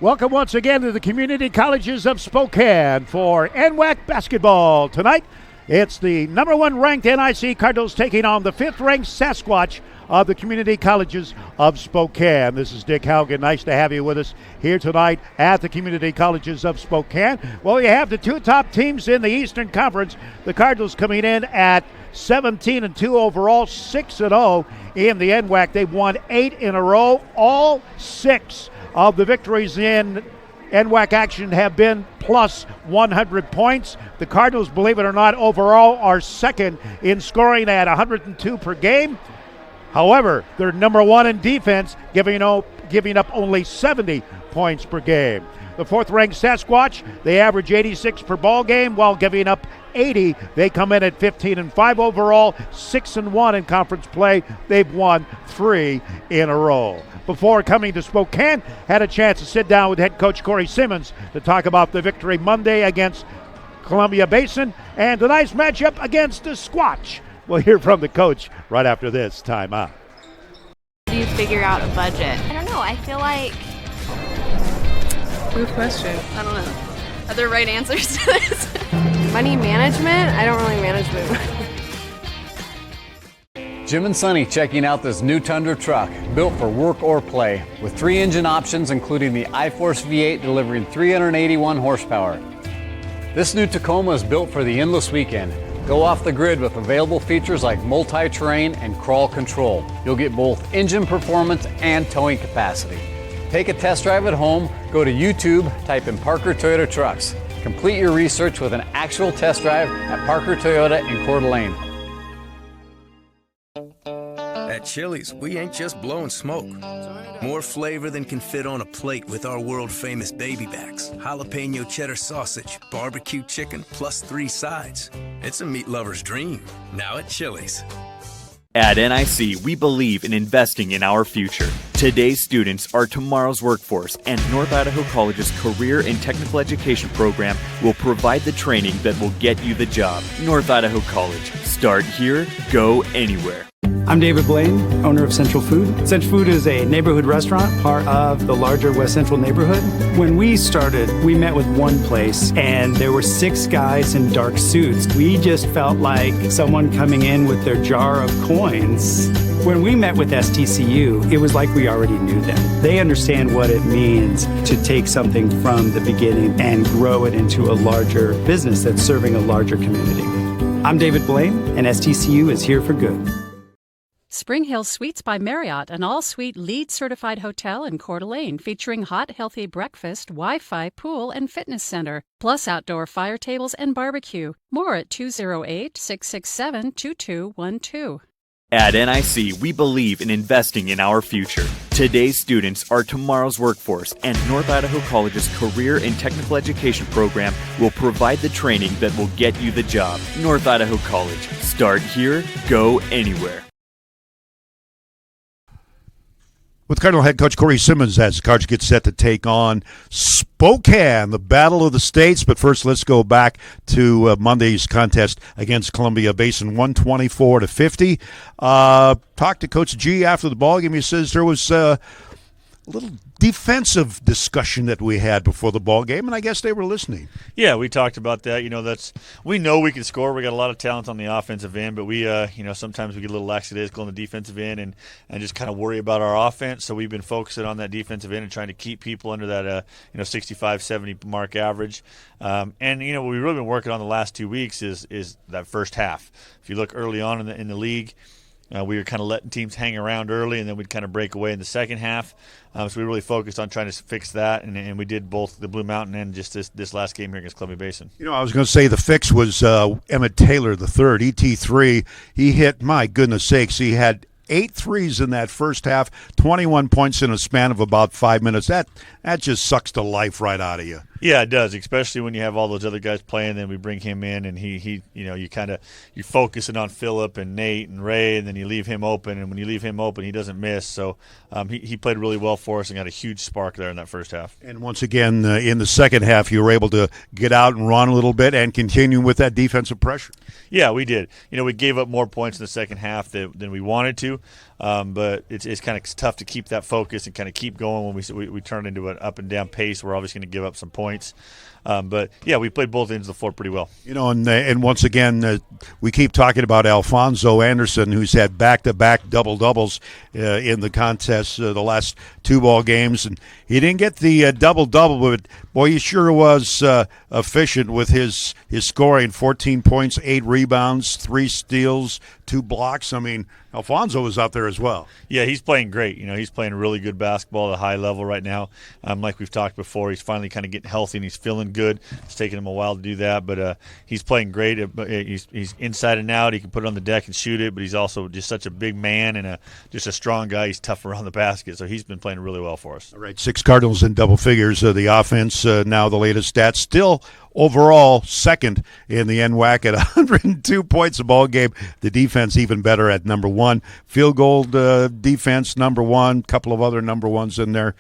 Welcome once again to the Community Colleges of Spokane for NWAC basketball. Tonight, it's the number one ranked NIC Cardinals taking on the fifth ranked Sasquatch of the Community Colleges of Spokane. This is Dick Haugen. Nice to have you with us here tonight at the Community Colleges of Spokane. Well, you have the two top teams in the Eastern Conference. The Cardinals coming in at 17-2 overall, 6-0 in the NWAC. They've won 8 in a row. All 6 of the victories in NWAC action have been plus 100 points. The Cardinals, believe it or not, overall are second in scoring at 102 per game. However, they're number one in defense, giving up only 70 points per game. The fourth-ranked Sasquatch, they average 86 per ball game while giving up 80. They come in at 15-5 overall, 6-1 in conference play. They've won 3 in a row. Before coming to Spokane, had a chance to sit down with head coach Corey Simmonds to talk about the victory Monday against Columbia Basin and tonight's matchup against the Squatch. We'll hear from the coach right after this timeout. Do you figure out a budget? I don't know. I feel like... Good question. I don't know. Are there right answers to this? Money management? I don't really manage money. Jim and Sonny checking out this new Tundra truck, built for work or play, with 3 engine options including the iForce V8 delivering 381 horsepower. This new Tacoma is built for the endless weekend. Go off the grid with available features like multi-terrain and crawl control. You'll get both engine performance and towing capacity. Take a test drive at home, go to YouTube, type in Parker Toyota Trucks. Complete your research with an actual test drive at Parker Toyota in Coeur d'Alene. At Chili's, we ain't just blowing smoke. More flavor than can fit on a plate with our world-famous baby backs. Jalapeno cheddar sausage, barbecue chicken, plus 3 sides. It's a meat lover's dream. Now at Chili's. At NIC, we believe in investing in our future. Today's students are tomorrow's workforce, and North Idaho College's Career and Technical Education program will provide the training that will get you the job. North Idaho College. Start here, go anywhere. I'm David Blaine, owner of Central Food. Central Food is a neighborhood restaurant, part of the larger West Central neighborhood. When we started, we met with one place, and there were 6 guys in dark suits. We just felt like someone coming in with their jar of coins. When we met with STCU, it was like we already knew them. They understand what it means to take something from the beginning and grow it into a larger business that's serving a larger community. I'm David Blaine, and STCU is here for good. Spring Hill Suites by Marriott, an all-suite LEED-certified hotel in Coeur d'Alene featuring hot, healthy breakfast, Wi-Fi, pool, and fitness center, plus outdoor fire tables and barbecue. More at 208-667-2212. At NIC, we believe in investing in our future. Today's students are tomorrow's workforce, and North Idaho College's Career and Technical Education program will provide the training that will get you the job. North Idaho College. Start here, go anywhere. With Cardinal head coach Corey Simmonds as the Cards get set to take on Spokane, the battle of the states. But first, let's go back to Monday's contest against Columbia Basin, 124-50. Talked to Coach G after the ball game. He says there was a little defensive discussion that we had before the ball game, and I guess they were listening. Yeah, we talked about that. We know we can score. We got a lot of talent on the offensive end, but we, sometimes we get a little lackadaisical on the defensive end and just kind of worry about our offense. So we've been focusing on that defensive end and trying to keep people under that, 65, 70 mark average. What we've really been working on the last 2 weeks is that first half. If you look early on in the league, we were kind of letting teams hang around early, and then we'd kind of break away in the second half. So we really focused on trying to fix that, and we did both the Blue Mountain and just this last game here against Columbia Basin. I was going to say the fix was Emmett Taylor, the third, ET3. He hit, my goodness sakes, he had 8 threes in that first half, 21 points in a span of about 5 minutes. That just sucks the life right out of you. Yeah, it does, especially when you have all those other guys playing. Then we bring him in, and you're focusing on Phillip and Nate and Ray, and then you leave him open. And when you leave him open, he doesn't miss. So he played really well for us and got a huge spark there in that first half. And once again, in the second half, you were able to get out and run a little bit and continue with that defensive pressure. Yeah, we did. We gave up more points in the second half than we wanted to. but it's kind of tough to keep that focus and kind of keep going when we turn into an up and down pace. We're obviously going to give up some points. But yeah, we played both ends of the floor pretty well. And once again, we keep talking about Alfonso Anderson, who's had back-to-back double-doubles in the contest the last 2 ball games, and he didn't get the double-double, but boy, he sure was efficient with his scoring: 14 points, 8 rebounds, 3 steals, 2 blocks. I mean, Alfonso was out there as well. Yeah, he's playing great. He's playing really good basketball at a high level right now. Like we've talked before, he's finally kind of getting healthy and he's feeling good. It's taken him a while to do that, but he's playing great. He's inside and out. He can put it on the deck and shoot it, but he's also just such a big man and just a strong guy. He's tough around the basket, so he's been playing really well for us. All right, 6 Cardinals in double figures. The offense, now the latest stats, still overall second in the NWAC at 102 points a ball game. The defense even better at number 1. Field goal defense number 1. Couple of other number 1s in there.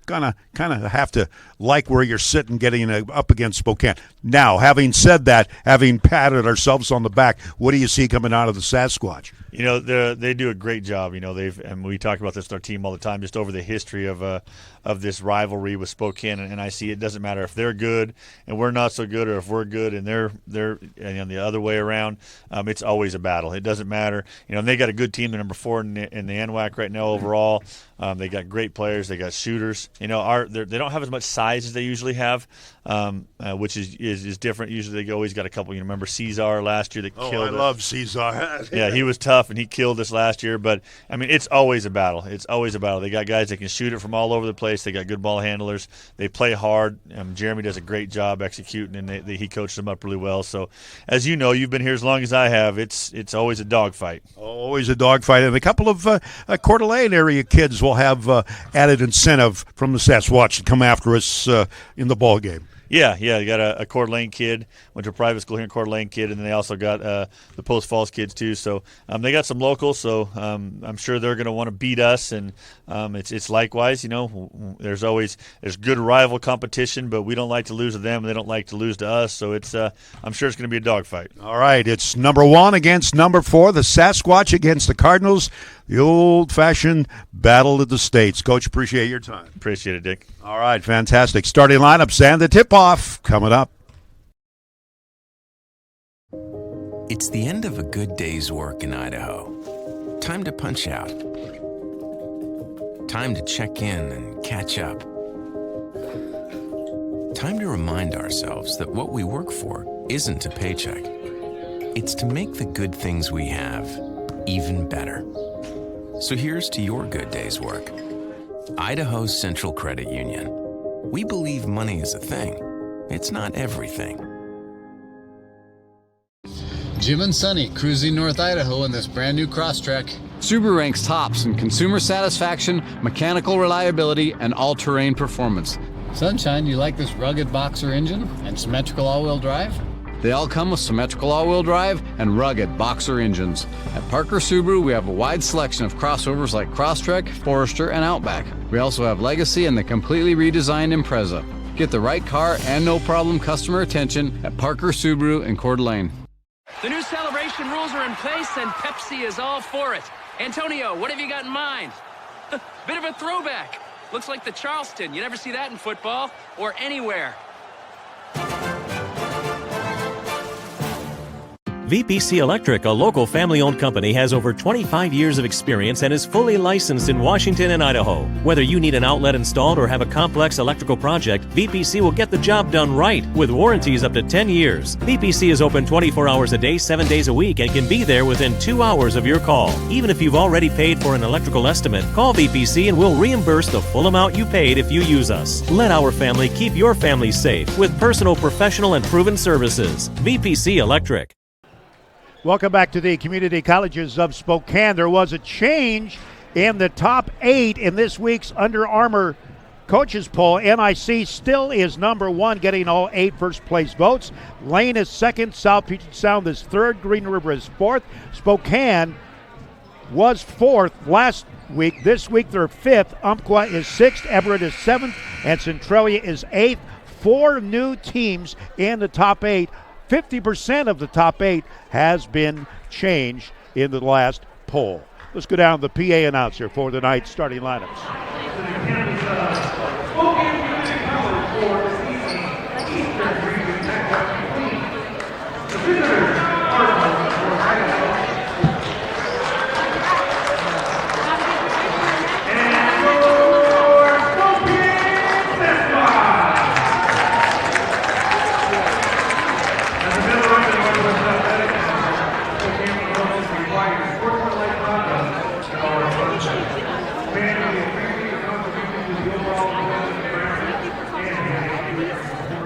Kind of have to like where you're sitting getting up against Spokane. Now, having said that, having patted ourselves on the back, what do you see coming out of the Sasquatch? They do a great job. And we talk about this with our team all the time, just over the history of this rivalry with Spokane and NIC. It doesn't matter if they're good and we're not so good, or if we're good and they're the other way around. It's always a battle. It doesn't matter. And they got a good team. They're number 4 in the NWAC right now overall. They got great players. They got shooters. They don't have as much size as they usually have, which is different. Usually they always got a couple. Remember Cesar last year that killed us. I love Cesar. Yeah, he was tough and he killed us last year. But I mean, it's always a battle. It's always a battle. They got guys that can shoot it from all over the place. They got good ball handlers. They play hard. Jeremy does a great job executing, and he coached them up really well. So, as you know, you've been here as long as I have. It's always a dogfight. Always a dogfight, and a couple of Coeur d'Alene area kids will have added incentive from the Sasquatch to come after us in the ball game. Yeah, you got a Coeur d'Alene kid, went to a private school here in Coeur d'Alene kid, and then they also got the Post Falls kids too. So they got some locals, so I'm sure they're going to want to beat us, and it's likewise. There's good rival competition, but we don't like to lose to them, and they don't like to lose to us. So I'm sure it's going to be a dogfight. All right, it's number 1 against number 4, the Sasquatch against the Cardinals. The old-fashioned battle of the states. Coach, appreciate your time. Appreciate it, Dick. All right, fantastic. Starting lineups and the tip-off coming up. It's the end of a good day's work in Idaho. Time to punch out. Time to check in and catch up. Time to remind ourselves that what we work for isn't a paycheck. It's to make the good things we have even better. So here's to your good day's work. Idaho Central Credit Union. We believe money is a thing. It's not everything. Jim and Sonny cruising North Idaho in this brand new Crosstrek. Subaru ranks tops in consumer satisfaction, mechanical reliability, and all-terrain performance. Sunshine, you like this rugged boxer engine and symmetrical all-wheel drive? They all come with symmetrical all-wheel drive and rugged boxer engines. At Parker Subaru, we have a wide selection of crossovers like Crosstrek, Forester, and Outback. We also have Legacy and the completely redesigned Impreza. Get the right car and no-problem customer attention at Parker Subaru in Coeur d'Alene. The new celebration rules are in place, and Pepsi is all for it. Antonio, what have you got in mind? Bit of a throwback. Looks like the Charleston. You never see that in football or anywhere. VPC Electric, a local family-owned company, has over 25 years of experience and is fully licensed in Washington and Idaho. Whether you need an outlet installed or have a complex electrical project, VPC will get the job done right with warranties up to 10 years. VPC is open 24 hours a day, 7 days a week, and can be there within 2 hours of your call. Even if you've already paid for an electrical estimate, call VPC and we'll reimburse the full amount you paid if you use us. Let our family keep your family safe with personal, professional, and proven services. VPC Electric. Welcome back to the Community Colleges of Spokane. There was a change in the top 8 in this week's Under Armour coaches poll. NIC still is number 1, getting all 8 first-place votes. Lane is 2nd. South Puget Sound is 3rd. Green River is 4th. Spokane was 4th last week. This week they're 5th. Umpqua is 6th. Everett is 7th. And Centralia is 8th. 4 new teams in the top 8. 50% of the top 8 has been changed in the last poll. Let's go down to the PA announcer for tonight's starting lineups.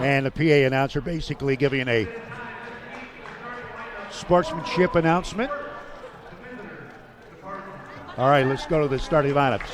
And the PA announcer basically giving a sportsmanship announcement. All right, let's go to the starting lineups.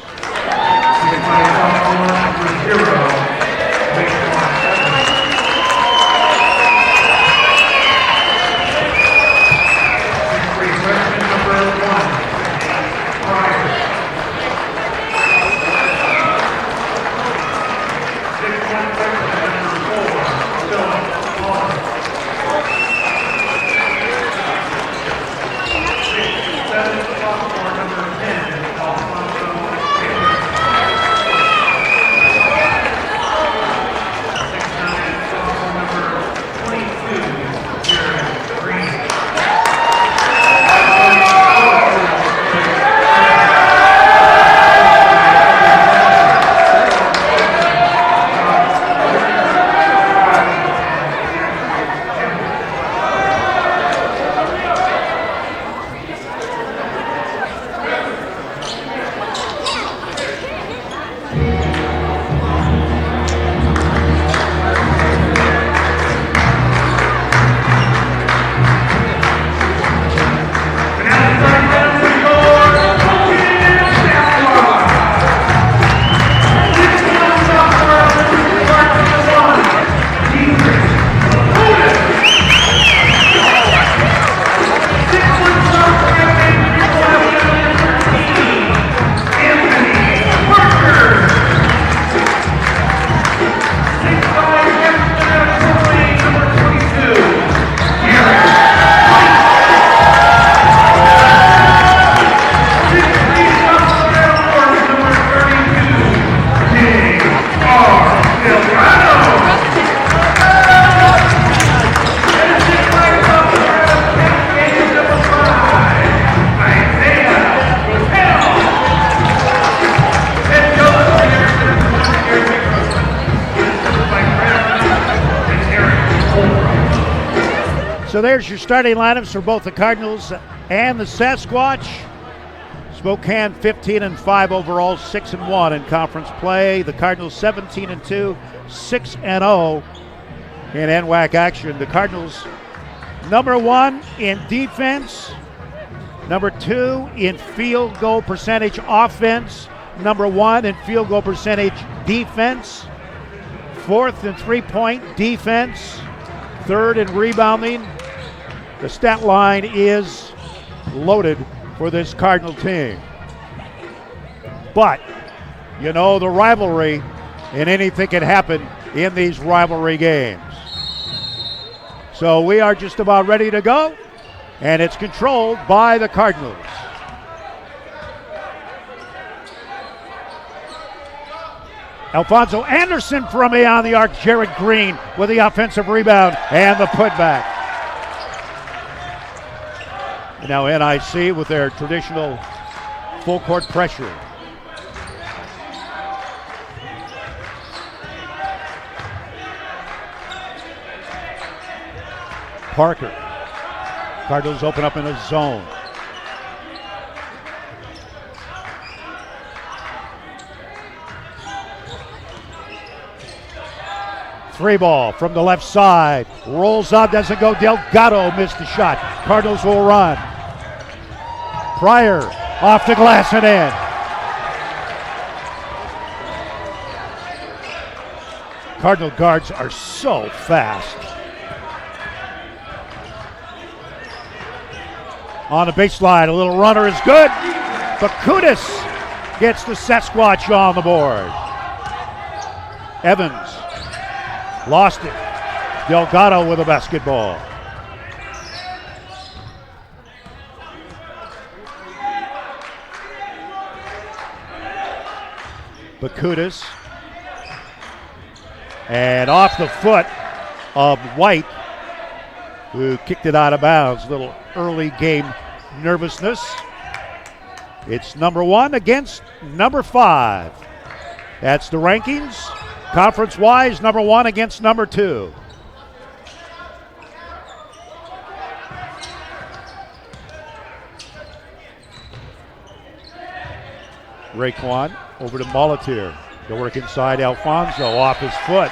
So there's your starting lineups for both the Cardinals and the Sasquatch. Spokane 15-5 overall, 6-1 in conference play. The Cardinals 17-2, 6-0 in NWAC action. The Cardinals number 1 in defense, number 2 in field goal percentage offense, number 1 in field goal percentage defense, 4th in three-point defense, 3rd in rebounding. The stat line is loaded for this Cardinal team. But, you know, the rivalry, and anything can happen in these rivalry games. So we are just about ready to go, and it's controlled by the Cardinals. Alfonso Anderson from beyond the arc. Jared Green with the offensive rebound and the putback. Now NIC with their traditional full court pressure. Parker. Cardinals open up in a zone. Three ball from the left side. Rolls up, doesn't go. Delgado missed the shot. Cardinals will run. Pryor off the glass and in. Cardinal guards are so fast. On the baseline, a little runner is good. Bakutis gets the Sasquatch on the board. Evans lost it. Delgado with a basketball. Bakutis. And off the foot of White, who kicked it out of bounds. Little early game nervousness. It's number 1 against number 5. That's the rankings. Conference-wise, number 1 against number 2. Raekwon over to Molitier. They'll work inside Alfonso off his foot.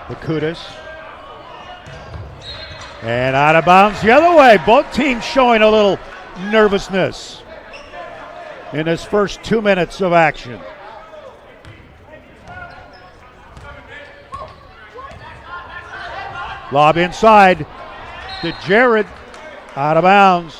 Bakutis. And out of bounds the other way. Both teams showing a little nervousness in this first 2 minutes of action. Lob inside to Jared. Out of bounds.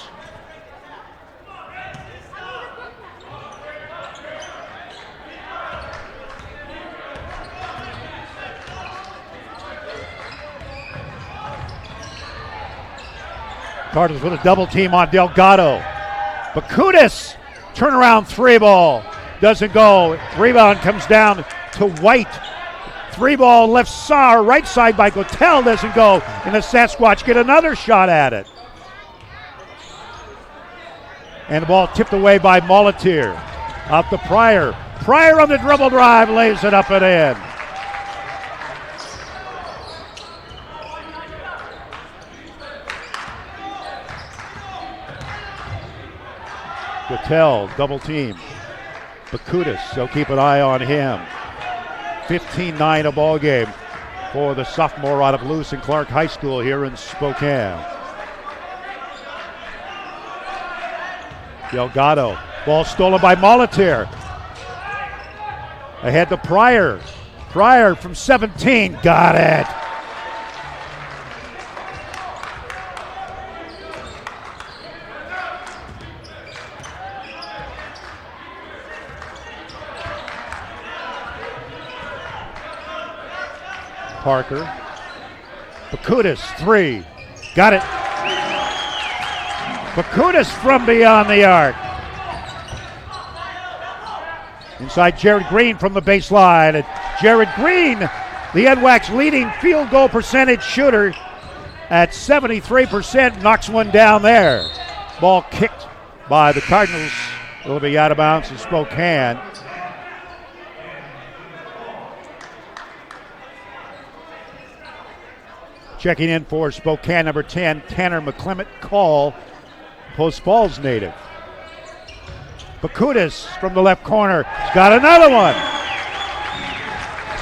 Cardinals with a double team on Delgado. Bakutis, turnaround 3 ball. Doesn't go. Rebound comes down to White. 3 ball left Saar, right side by Gotel, doesn't go. And the Sasquatch get another shot at it. And the ball tipped away by Molitier. Out to Pryor. Pryor on the dribble drive, lays it up and in. Gotel, double team. Bakutis, so keep an eye on him. 15-9 a ball game for the sophomore out of Lewis and Clark High School here in Spokane. Delgado, ball stolen by Molitier. Ahead to Pryor. Pryor from 17, got it. Parker. Bakutis, 3. Got it. Bakutis from beyond the arc. Inside Jared Green from the baseline. And Jared Green, the NWAC's leading field goal percentage shooter at 73%, knocks one down there. Ball kicked by the Cardinals. It'll be out of bounds in Spokane. Checking in for Spokane, number 10, Tanner McClement Call, Post Falls native. Bakutis from the left corner. He's got another one.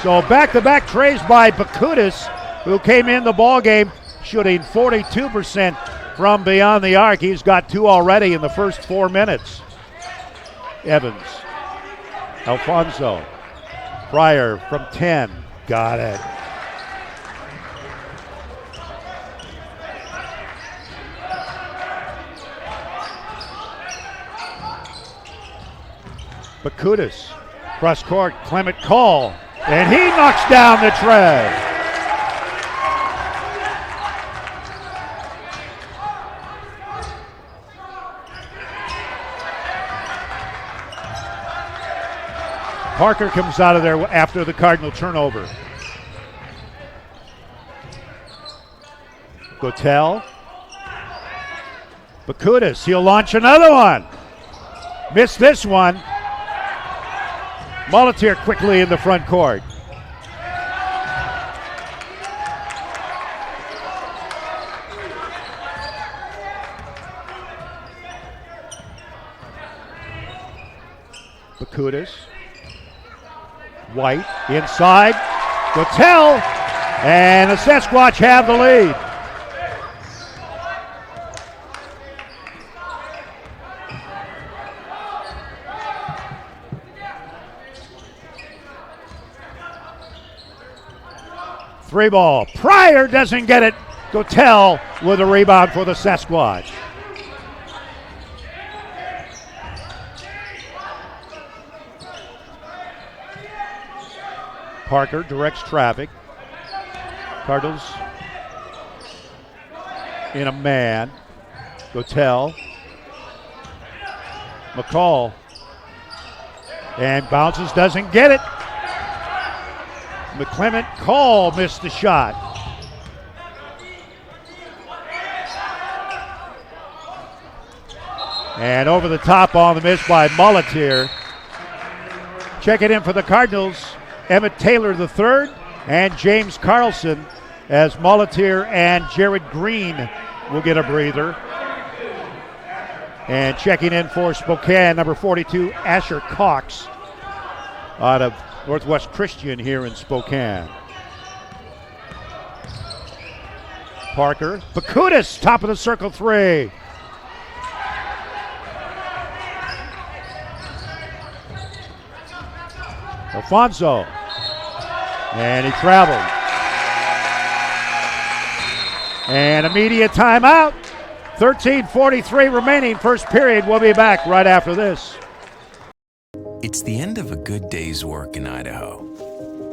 So back-to-back trays by Bakutis, who came in the ball game shooting 42% from beyond the arc. He's got 2 already in the first 4 minutes. Evans. Alfonso. Pryor from 10. Got it. Bakutis, cross court, Clement Call, and he knocks down the tray. Parker comes out of there after the Cardinal turnover. Gotel. Bakutis, he'll launch another one. Missed this one. Molitier quickly in the front court. Bakutis. White inside. Gotel. And the Sasquatch have the lead. Three ball. Pryor doesn't get it. Gotel with a rebound for the Sasquatch. Parker directs traffic. Cardinals in a man. Gotel. McCall. And bounces, doesn't get it. McClement Call missed the shot. And over the top on the miss by Mulletier. Checking in for the Cardinals, Emmett Taylor III and James Carlson, as Mulletier and Jared Green will get a breather. And checking in for Spokane, number 42, Asher Cox, out of Northwest Christian here in Spokane. Parker, Bakutis, top of the circle three. Alfonso, and he traveled. And immediate timeout. 13:43 remaining, first period. We'll be back right after this. It's the end of a good day's work in Idaho.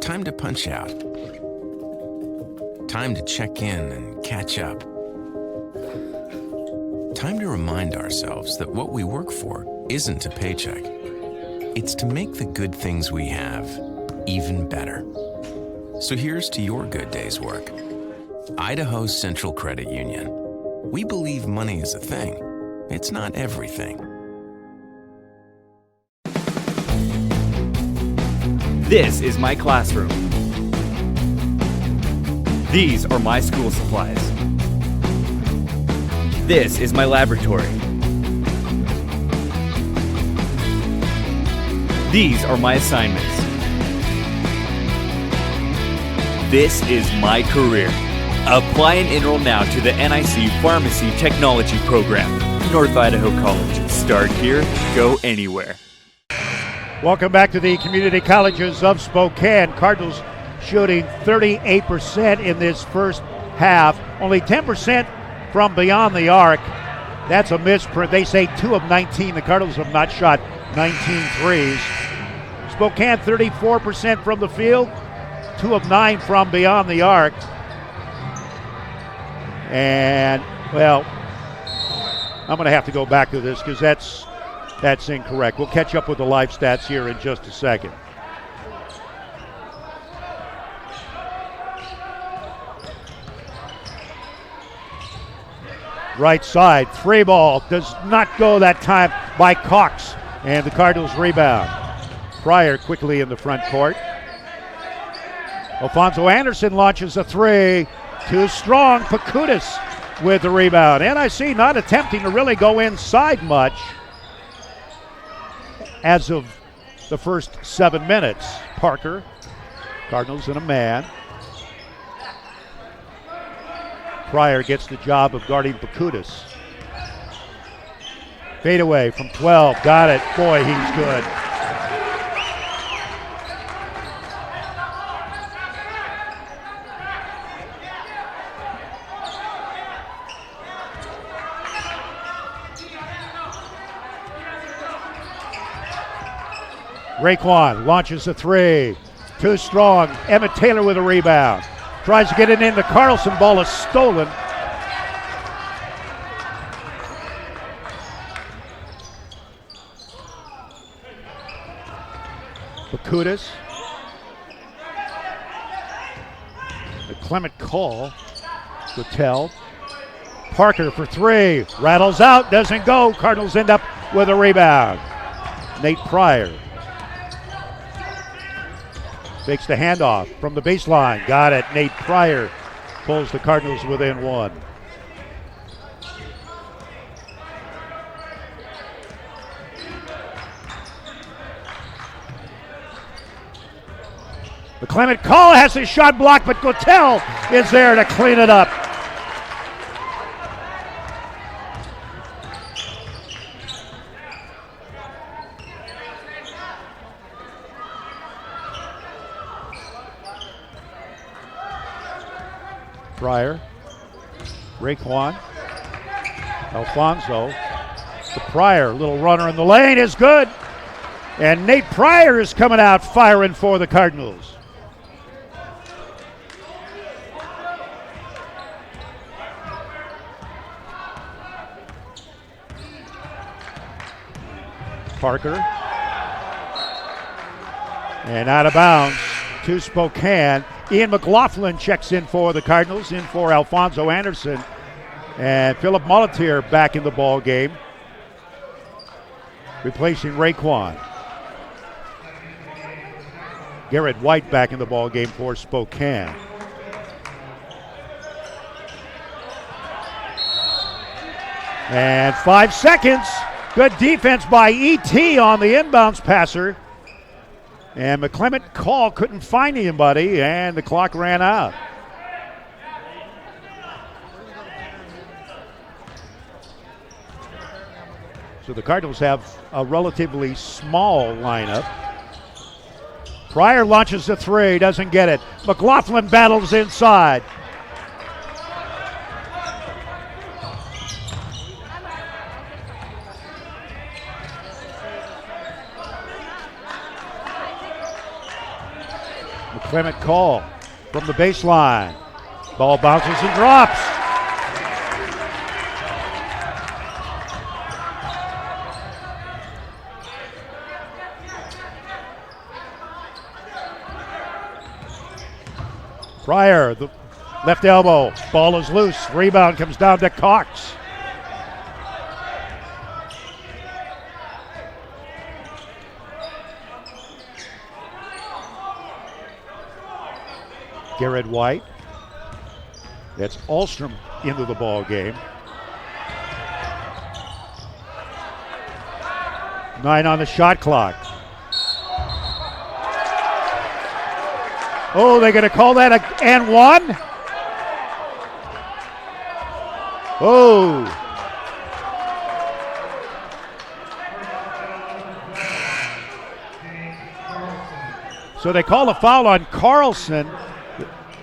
Time to punch out. Time to check in and catch up. Time to remind ourselves that what we work for isn't a paycheck. It's to make the good things we have even better. So here's to your good day's work. Idaho Central Credit Union. We believe money is a thing. It's not everything. This is my classroom. These are my school supplies. This is my laboratory. These are my assignments. This is my career. Apply and enroll now to the NIC Pharmacy Technology Program. North Idaho College. Start here, go anywhere. Welcome back to the Community Colleges of Spokane. Cardinals shooting 38% in this first half. Only 10% from beyond the arc. That's a misprint. They say 2 of 19. The Cardinals have not shot 19 threes. Spokane 34% from the field. 2 of 9 from beyond the arc. And, well, I'm going to have to go back to this because that's incorrect. We'll catch up with the live stats here in just a second. Right side, free ball, does not go that time by Cox, and the Cardinals rebound. Pryor quickly in the front court. Alfonso Anderson launches a three. Too strong. Pacutis with the rebound. NIC not attempting to really go inside much as of the first 7 minutes. Parker, Cardinals in a man. Pryor gets the job of guarding Pacutis. Fade away from 12. Got it. Boy, he's good. Raekwon launches a three. Too strong. Emmett Taylor with a rebound. Tries to get it into Carlson. Ball is stolen. Bakutis. The Clement call. Gotel. Parker for three. Rattles out. Doesn't go. Cardinals end up with a rebound. Nate Pryor. Fakes the handoff from the baseline. Got it. Nate Pryor pulls the Cardinals within one. The Clement call has his shot blocked, but Gotel is there to clean it up. Pryor, Raekwon, Alfonso, to Pryor, little runner in the lane is good, and Nate Pryor is coming out firing for the Cardinals. Parker. And out of bounds to Spokane. Ian McLaughlin checks in for the Cardinals, in for Alfonso Anderson. And Philip Mulletier back in the ball game, replacing Raekwon. Garrett White back in the ball game for Spokane. And 5 seconds. Good defense by E.T. on the inbounds passer. And McClement Call couldn't find anybody, and the clock ran out. So the Cardinals have a relatively small lineup. Pryor launches the three, doesn't get it. McLaughlin battles inside. McClement Call from the baseline. Ball bounces and drops. Pryor, the left elbow. Ball is loose. Rebound comes down to Cox. Garrett White. That's Ahlstrom into the ball game. 9 on the shot clock. Oh, they're going to call that and one? Oh. So they call a foul on Carlson.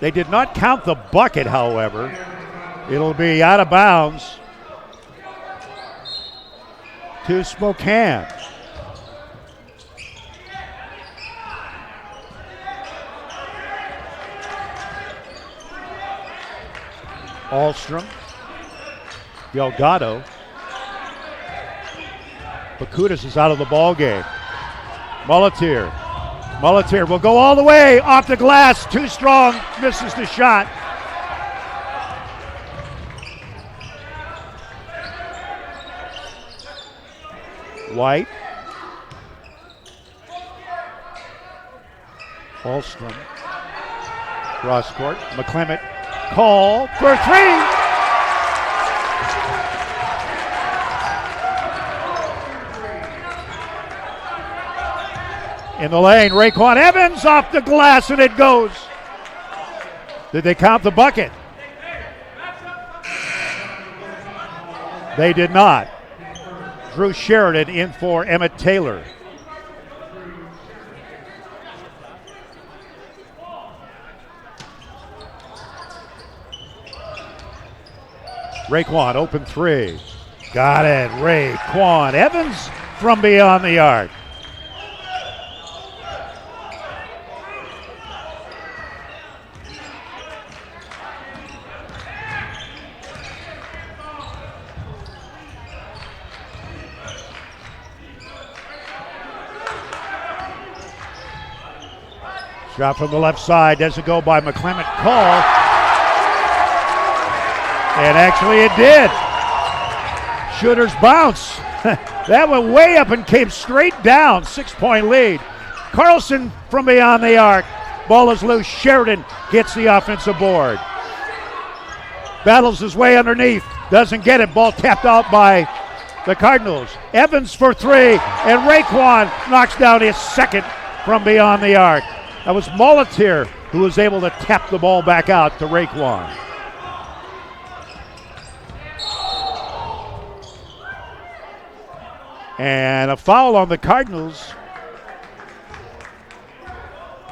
They did not count the bucket, however. It'll be out of bounds to Spokane. Ahlstrom, Delgado. Bakutis is out of the ball game. Mulletier will go all the way off the glass. Too strong, misses the shot. White. Ahlstrom. Cross court. McClement. Call for three. In the lane, Raekwon Evans off the glass, and it goes. Did they count the bucket? They did not. Drew Sheridan in for Emmett Taylor. Raekwon, open three. Got it. Raekwon Evans from beyond the arc. Shot from the left side. Doesn't go by McClement Call. And actually it did. Shooter's bounce. That went way up and came straight down. 6-point lead. Carlson from beyond the arc. Ball is loose. Sheridan gets the offensive board. Battles his way underneath. Doesn't get it. Ball tapped out by the Cardinals. Evans for three. And Raekwon knocks down his second from beyond the arc. That was Mulletier who was able to tap the ball back out to Raekwon. And a foul on the Cardinals.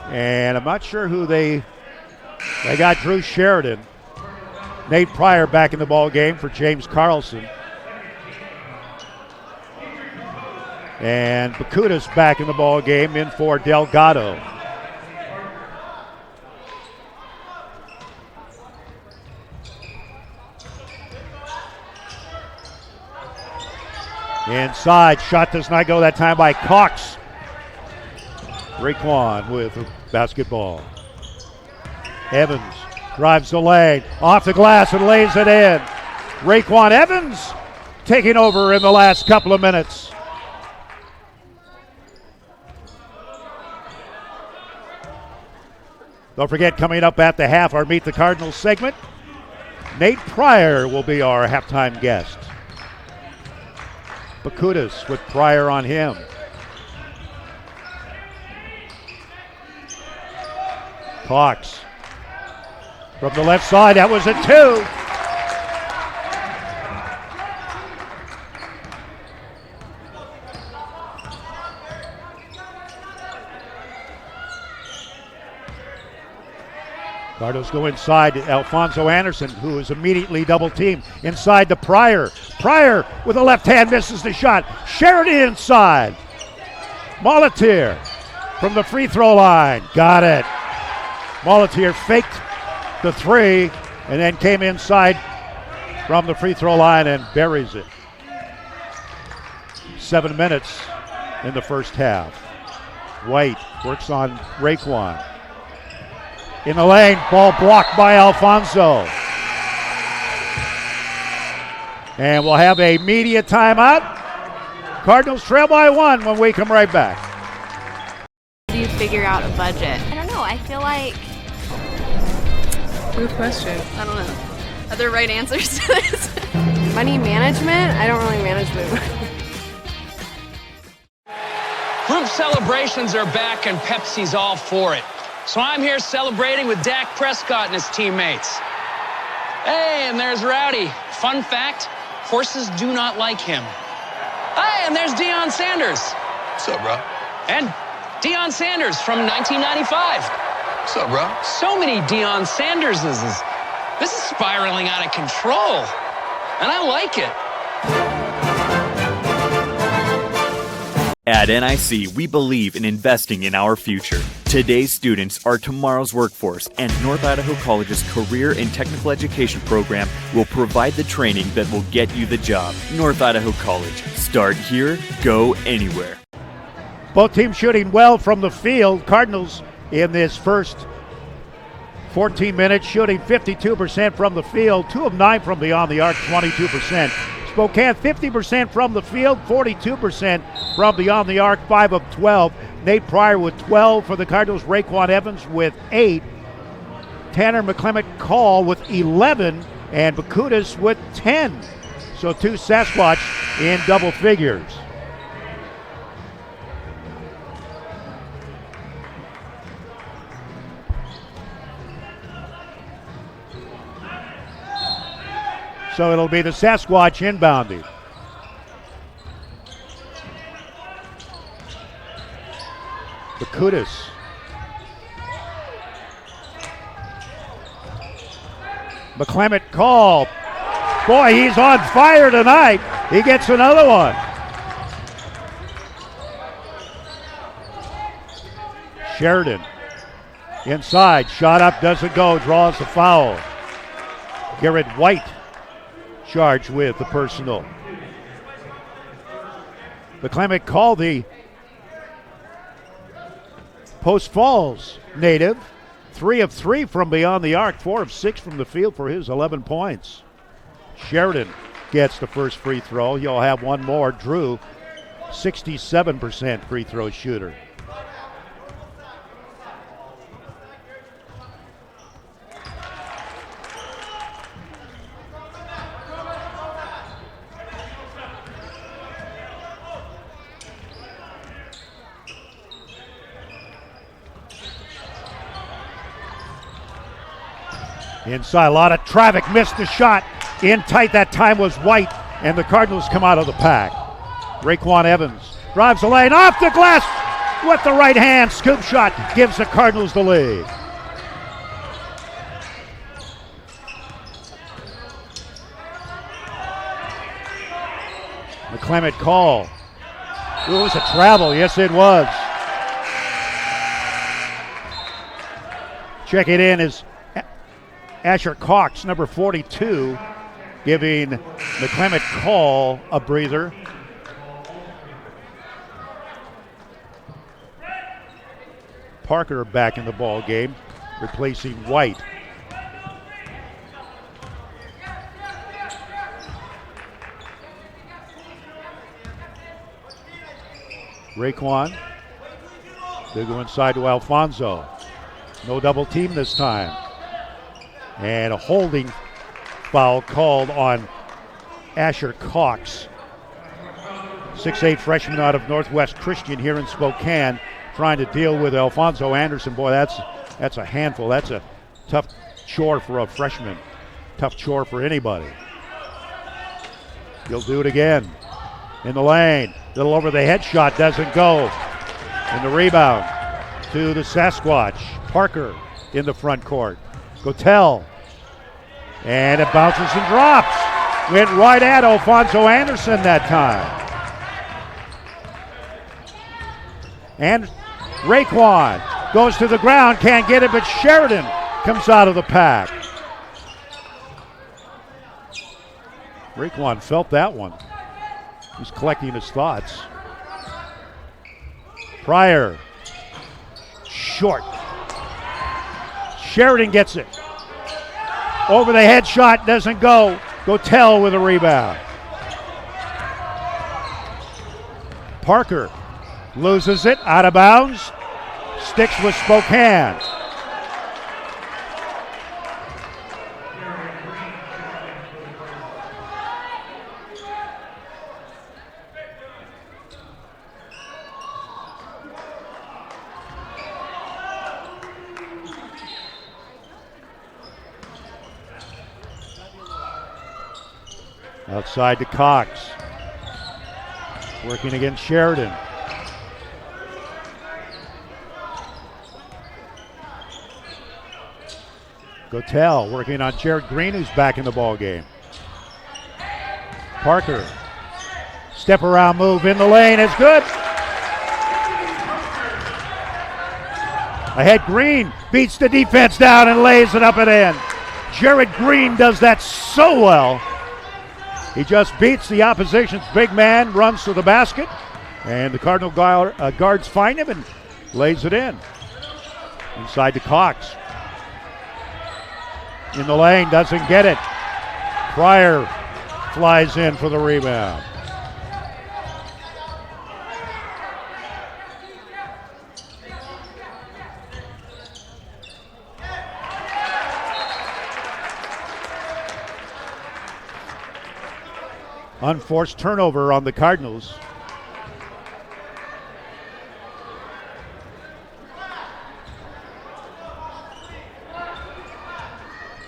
And I'm not sure who they got. Drew Sheridan. Nate Pryor back in the ball game for James Carlson. And Bakutis back in the ball game in for Delgado. Inside, shot does not go that time by Cox. Raekwon with a basketball. Evans drives the lane, off the glass and lays it in. Raekwon Evans taking over in the last couple of minutes. Don't forget, coming up at the half, our Meet the Cardinals segment, Nate Pryor will be our halftime guest. Bakutas with Pryor on him. Cox from the left side, that was a two. Cardinals go inside to Alfonso Anderson, who is immediately double teamed. Inside to Pryor. Pryor with a left hand misses the shot. Sheridan inside. Molitier from the free throw line. Got it. Molitier faked the three and then came inside from the free throw line and buries it. 7 minutes in the first half. White works on Raekwon. In the lane, ball blocked by Alfonso. And we'll have a media timeout. Cardinals trail by 1 when we come right back. How do you figure out a budget? I don't know. I feel like... Good question. I don't know. Are there right answers to this? Money management? I don't really manage money. Group celebrations are back and Pepsi's all for it. So I'm here celebrating with Dak Prescott and his teammates. Hey, and there's Rowdy. Fun fact, horses do not like him. Hey, and there's Deion Sanders. What's up, bro? And Deion Sanders from 1995. What's up, bro? So many Deion Sanderses. This is spiraling out of control. And I like it. At NIC, we believe in investing in our future. Today's students are tomorrow's workforce, and North Idaho College's Career and Technical Education program will provide the training that will get you the job. North Idaho College. Start here, go anywhere. Both teams shooting well from the field. Cardinals in this first 14 minutes shooting 52% from the field, 2 of 9 from beyond the arc, 22%. Spokane 50% from the field, 42% from beyond the arc, 5 of 12. Nate Pryor with 12 for the Cardinals. Raekwon Evans with 8. Tanner McClement Call with 11. And Bakutas with 10. So 2 Sasquatch in double figures. So it'll be the Sasquatch inbounding. Bakutas. McClement Call. Boy, he's on fire tonight. He gets another one. Sheridan. Inside. Shot up, doesn't go. Draws the foul. Garrett White charged with the personal. McClement Call, the Post Falls native. 3 of 3 from beyond the arc, 4 of 6 from the field for his 11 points. Sheridan gets the first free throw. You'll have one more. Drew, 67% free throw shooter. Inside, a lot of traffic, missed the shot. In tight that time was White, and the Cardinals come out of the pack. Raekwon Evans drives the lane, off the glass with the right hand. Scoop shot gives the Cardinals the lead. McClement Call. It was a travel, yes it was. Check it in is Asher Cox, number 42, giving McClement Call a breather. Parker back in the ball game, replacing White. Raekwon. They go inside to Alfonso. No double team this time. And a holding foul called on Asher Cox. 6'8" freshman out of Northwest Christian here in Spokane, trying to deal with Alfonso Anderson. Boy, that's a handful. That's a tough chore for a freshman. Tough chore for anybody. He'll do it again. In the lane. Little over the head shot, doesn't go. And the rebound to the Sasquatch. Parker in the front court. Gotel. And it bounces and drops. Went right at Alfonso Anderson that time. And Raekwon goes to the ground, can't get it, but Sheridan comes out of the pack. Raekwon felt that one. He's collecting his thoughts. Pryor. Short. Sheridan gets it. Over the head shot, doesn't go. Gotel with a rebound. Parker loses it, out of bounds. Sticks with Spokane. Outside to Cox. Working against Sheridan. Gotel working on Jared Green, who's back in the ball game. Parker. Step around move in the lane is good. Ahead Green beats the defense down and lays it up and in. Jared Green does that so well. He just beats the opposition's big man, runs to the basket, and the Cardinal guards find him and lays it in. Inside to Cox. In the lane, doesn't get it. Pryor flies in for the rebound. Unforced turnover on the Cardinals.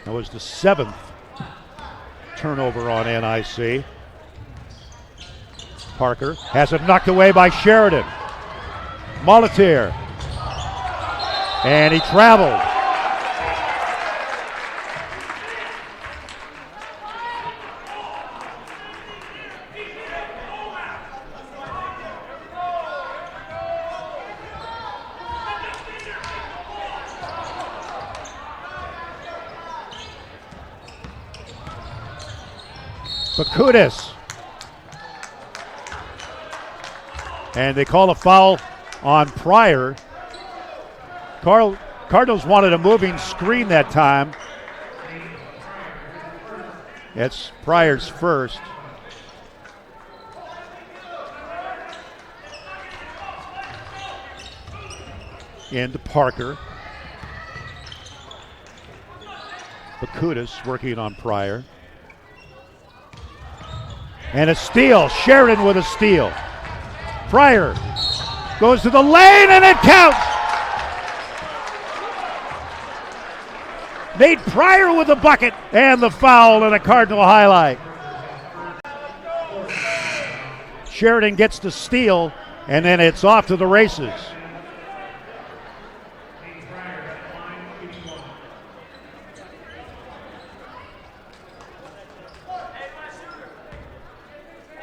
That was the 7th turnover on NIC. Parker has it knocked away by Sheridan. Molitier. And he traveled. Bakutis. And they call a foul on Pryor. Cardinals wanted a moving screen that time. It's Pryor's first. Into Parker. Bakutis working on Pryor. And a steal. Sheridan with a steal. Pryor goes to the lane and it counts. Nate Pryor with the bucket and the foul and a Cardinal highlight. Sheridan gets the steal and then it's off to the races.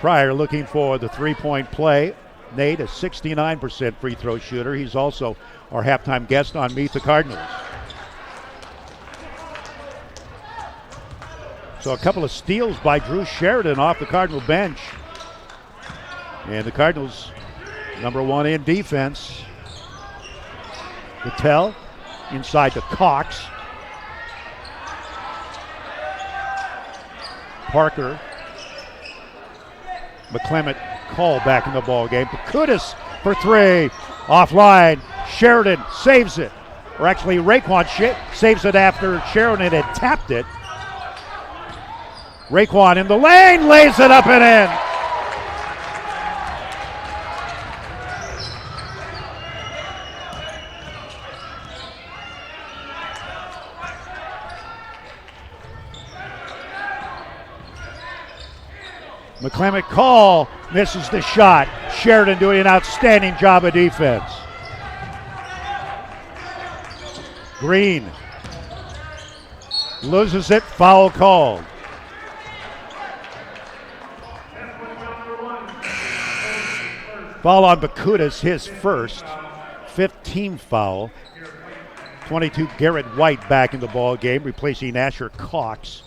Pryor looking for the three-point play. Nate, a 69% free throw shooter. He's also our halftime guest on Meet the Cardinals. So a couple of steals by Drew Sheridan off the Cardinal bench. And the Cardinals, number one in defense. Patel inside to Cox. Parker. McClement Call back in the ball game. Bakutis for three. Offline. Sheridan saves it. Or actually, Raekwon saves it after Sheridan had tapped it. Raekwon in the lane, lays it up and in. McClement Call misses the shot. Sheridan doing an outstanding job of defense. Green loses it, foul called. Foul on Bakutis, his first, 5th team foul. 22, Garrett White back in the ball game, replacing Asher Cox.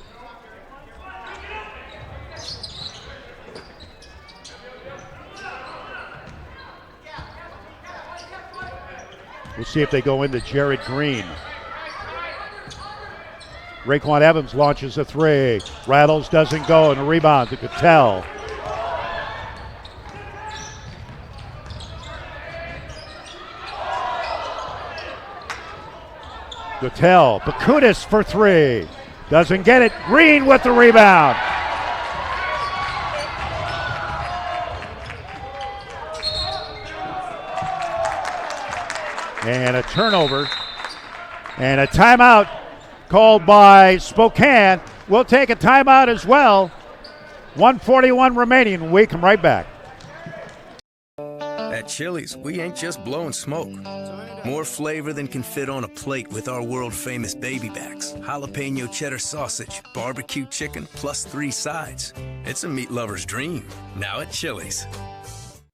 We'll see if they go into Jared Green. Raekwon Evans launches a three. Rattles, doesn't go, and a rebound to Cattell. Cattell, Bakutis for three. Doesn't get it. Green with the rebound. And a turnover and a timeout called by Spokane. We'll take a timeout as well. 1:41 remaining. We come right back. At Chili's, we ain't just blowing smoke. More flavor than can fit on a plate with our world-famous baby backs. Jalapeno cheddar sausage, barbecue chicken, plus 3 sides. It's a meat lover's dream. Now at Chili's.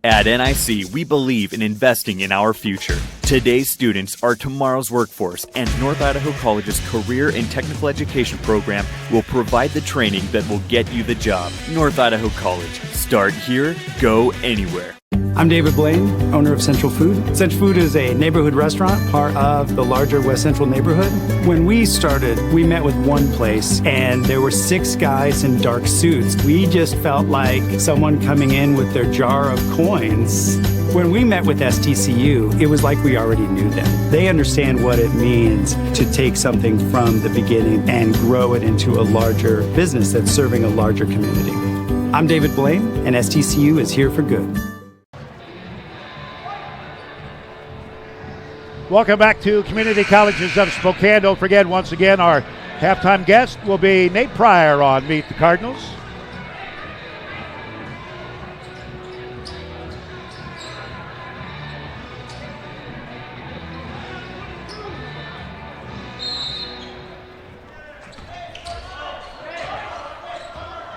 At NIC, we believe in investing in our future. Today's students are tomorrow's workforce, and North Idaho College's Career and Technical Education program will provide the training that will get you the job. North Idaho College. Start here, go anywhere. I'm David Blaine, owner of Central Food. Central Food is a neighborhood restaurant, part of the larger West Central neighborhood. When we started, we met with one place, and there were 6 guys in dark suits. We just felt like someone coming in with their jar of coins. When we met with STCU, it was like we already knew them. They understand what it means to take something from the beginning and grow it into a larger business that's serving a larger community. I'm David Blaine, and STCU is here for good. Welcome back to Community Colleges of Spokane. Don't forget, once again, our halftime guest will be Nate Pryor on Meet the Cardinals.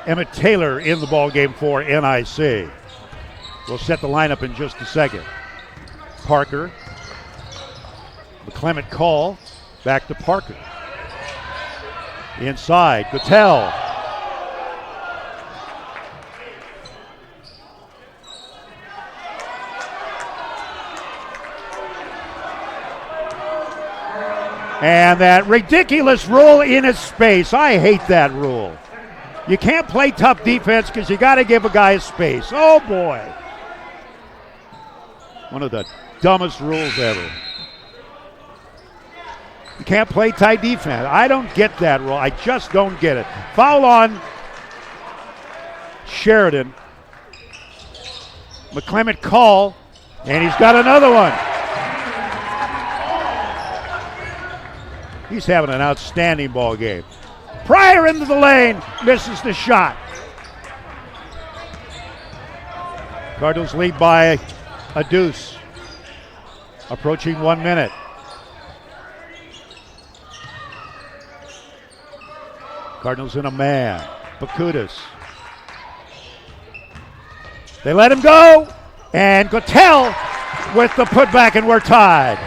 Emmett Taylor in the ball game for NIC. We'll set the lineup in just a second. Parker. McClement Call, back to Parker. Inside, Patel. And that ridiculous rule in his space. I hate that rule. You can't play tough defense because you got to give a guy his space. Oh, boy. One of the dumbest rules ever. You can't play tight defense. I don't get that rule. I just don't get it. Foul on Sheridan. McClement Call, and he's got another one. He's having an outstanding ball game. Pryor into the lane, misses the shot. Cardinals lead by a deuce. Approaching 1 minute. Cardinals in a man. Bakutis. They let him go. And Cattell with the putback, and we're tied.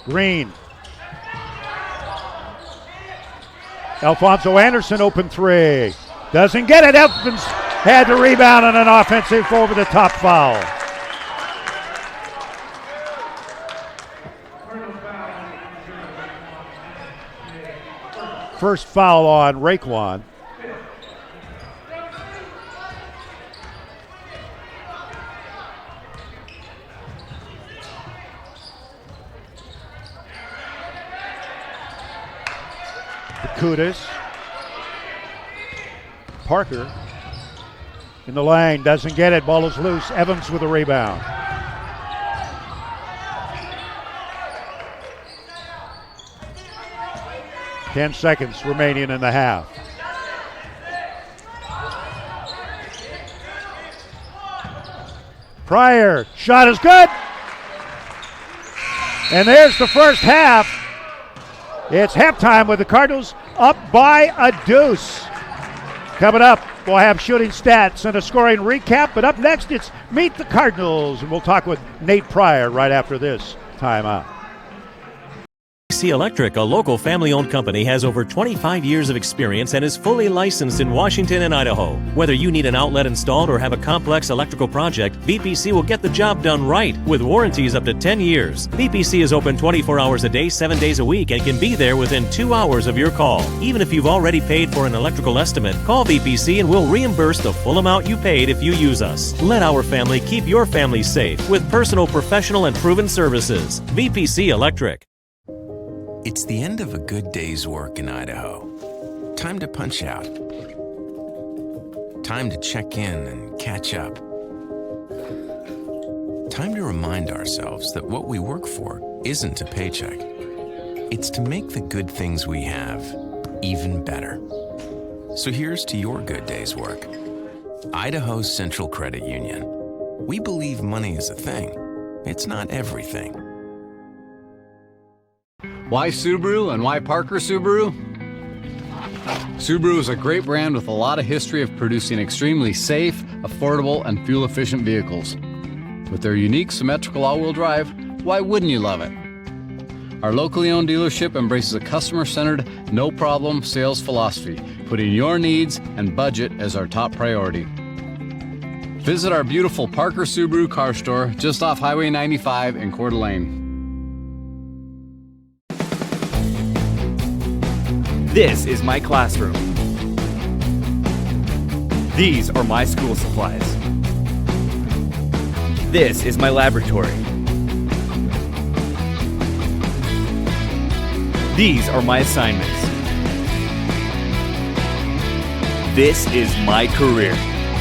Green. Alfonso Anderson open three. Doesn't get it. Evans had the rebound on an offensive over-the-top foul. First foul on Raekwon. Kudus. Parker in the lane, doesn't get it. Ball is loose. Evans with a rebound. Ten seconds remaining in the half. Pryor, shot is good. And there's the first half. It's halftime with the Cardinals up by a deuce. Coming up, we'll have shooting stats and a scoring recap. But up next, it's Meet the Cardinals. And we'll talk with Nate Pryor right after this timeout. CC Electric, a local family-owned company, has over 25 years of experience and is fully licensed in Washington and Idaho. Whether you need an outlet installed or have a complex electrical project, VPC will get the job done right with warranties up to 10 years. VPC is open 24 hours a day, 7 days a week, and can be there within 2 hours of your call. Even if you've already paid for an electrical estimate, call VPC and we'll reimburse the full amount you paid if you use us. Let our family keep your family safe with personal, professional, and proven services. VPC Electric. It's the end of a good day's work in Idaho. Time to punch out. Time to check in and catch up. Time to remind ourselves that what we work for isn't a paycheck. It's to make the good things we have even better. So here's to your good day's work. Idaho Central Credit Union. We believe money is a thing. It's not everything. Why Subaru and why Parker Subaru? Subaru is a great brand with a lot of history of producing extremely safe, affordable, and fuel-efficient vehicles. With their unique symmetrical all-wheel drive, why wouldn't you love it? Our locally owned dealership embraces a customer-centered, no-problem sales philosophy, putting your needs and budget as our top priority. Visit our beautiful Parker Subaru car store just off Highway 95 in Coeur d'Alene. This is my classroom. These are my school supplies. This is my laboratory. These are my assignments. This is my career.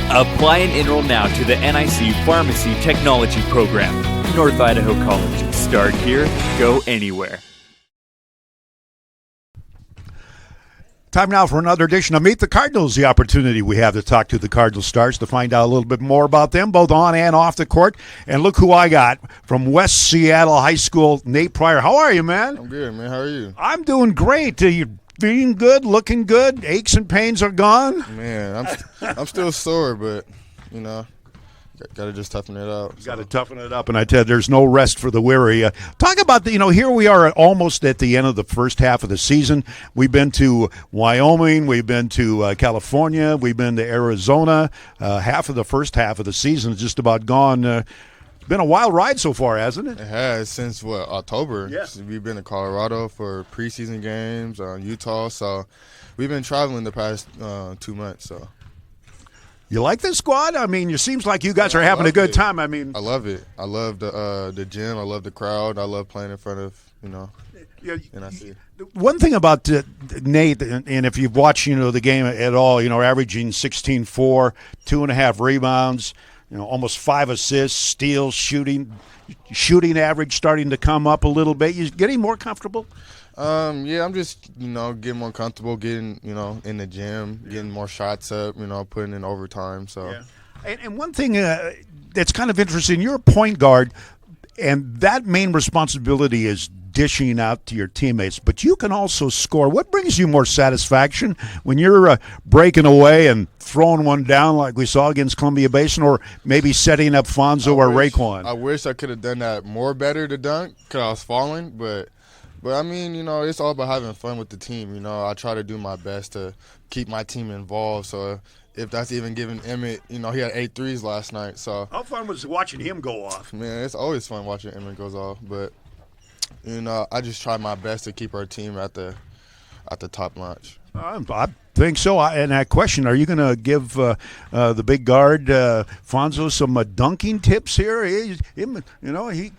Apply and enroll now to the NIC Pharmacy Technology Program. North Idaho College. Start here, go anywhere. Time now for another edition of Meet the Cardinals, the opportunity we have to talk to the Cardinal Stars to find out a little bit more about them, both on and off the court. And look who I got from West Seattle High School, Nate Pryor. How are you, man? I'm good, man. How are you? I'm doing great. You're feeling good, looking good. Aches and pains are gone. Man, I'm still sore, but, you know, got to just toughen it out. Got to toughen it up, and I tell you, there's no rest for the weary. Talk about here we are almost at the end of the first half of the season. We've been to Wyoming, we've been to California, we've been to Arizona. Half of the first half of the season is just about gone. It's been a wild ride so far, hasn't it? It has since, October. Yeah. We've been to Colorado for preseason games, Utah, so we've been traveling the past 2 months, so. You like this squad? I mean, it seems like you guys are having a good time. I mean, I love it. I love the gym. I love the crowd. I love playing in front of, and I see. One thing about Nate, and if you've watched, the game at all, averaging 16-4, 2.5 rebounds, almost 5 assists, steals, shooting average starting to come up a little bit. You getting more comfortable? Yeah, I'm just, getting more comfortable, getting, in the gym, getting more shots up, putting in overtime. So, yeah. And one thing that's kind of interesting, you're a point guard, and that main responsibility is dishing out to your teammates, but you can also score. What brings you more satisfaction when you're breaking away and throwing one down like we saw against Columbia Basin, or maybe setting up Fonzo or Raekwon? I wish I could have done that more better to dunk because I was falling, but I mean, it's all about having fun with the team. I try to do my best to keep my team involved. So if that's even giving Emmett, he had 8 threes last night. So how fun was watching him go off? Man, it's always fun watching Emmett goes off. But I just try my best to keep our team at the top notch. I think so. And that question: are you going to give the big guard Fonzo some dunking tips here? He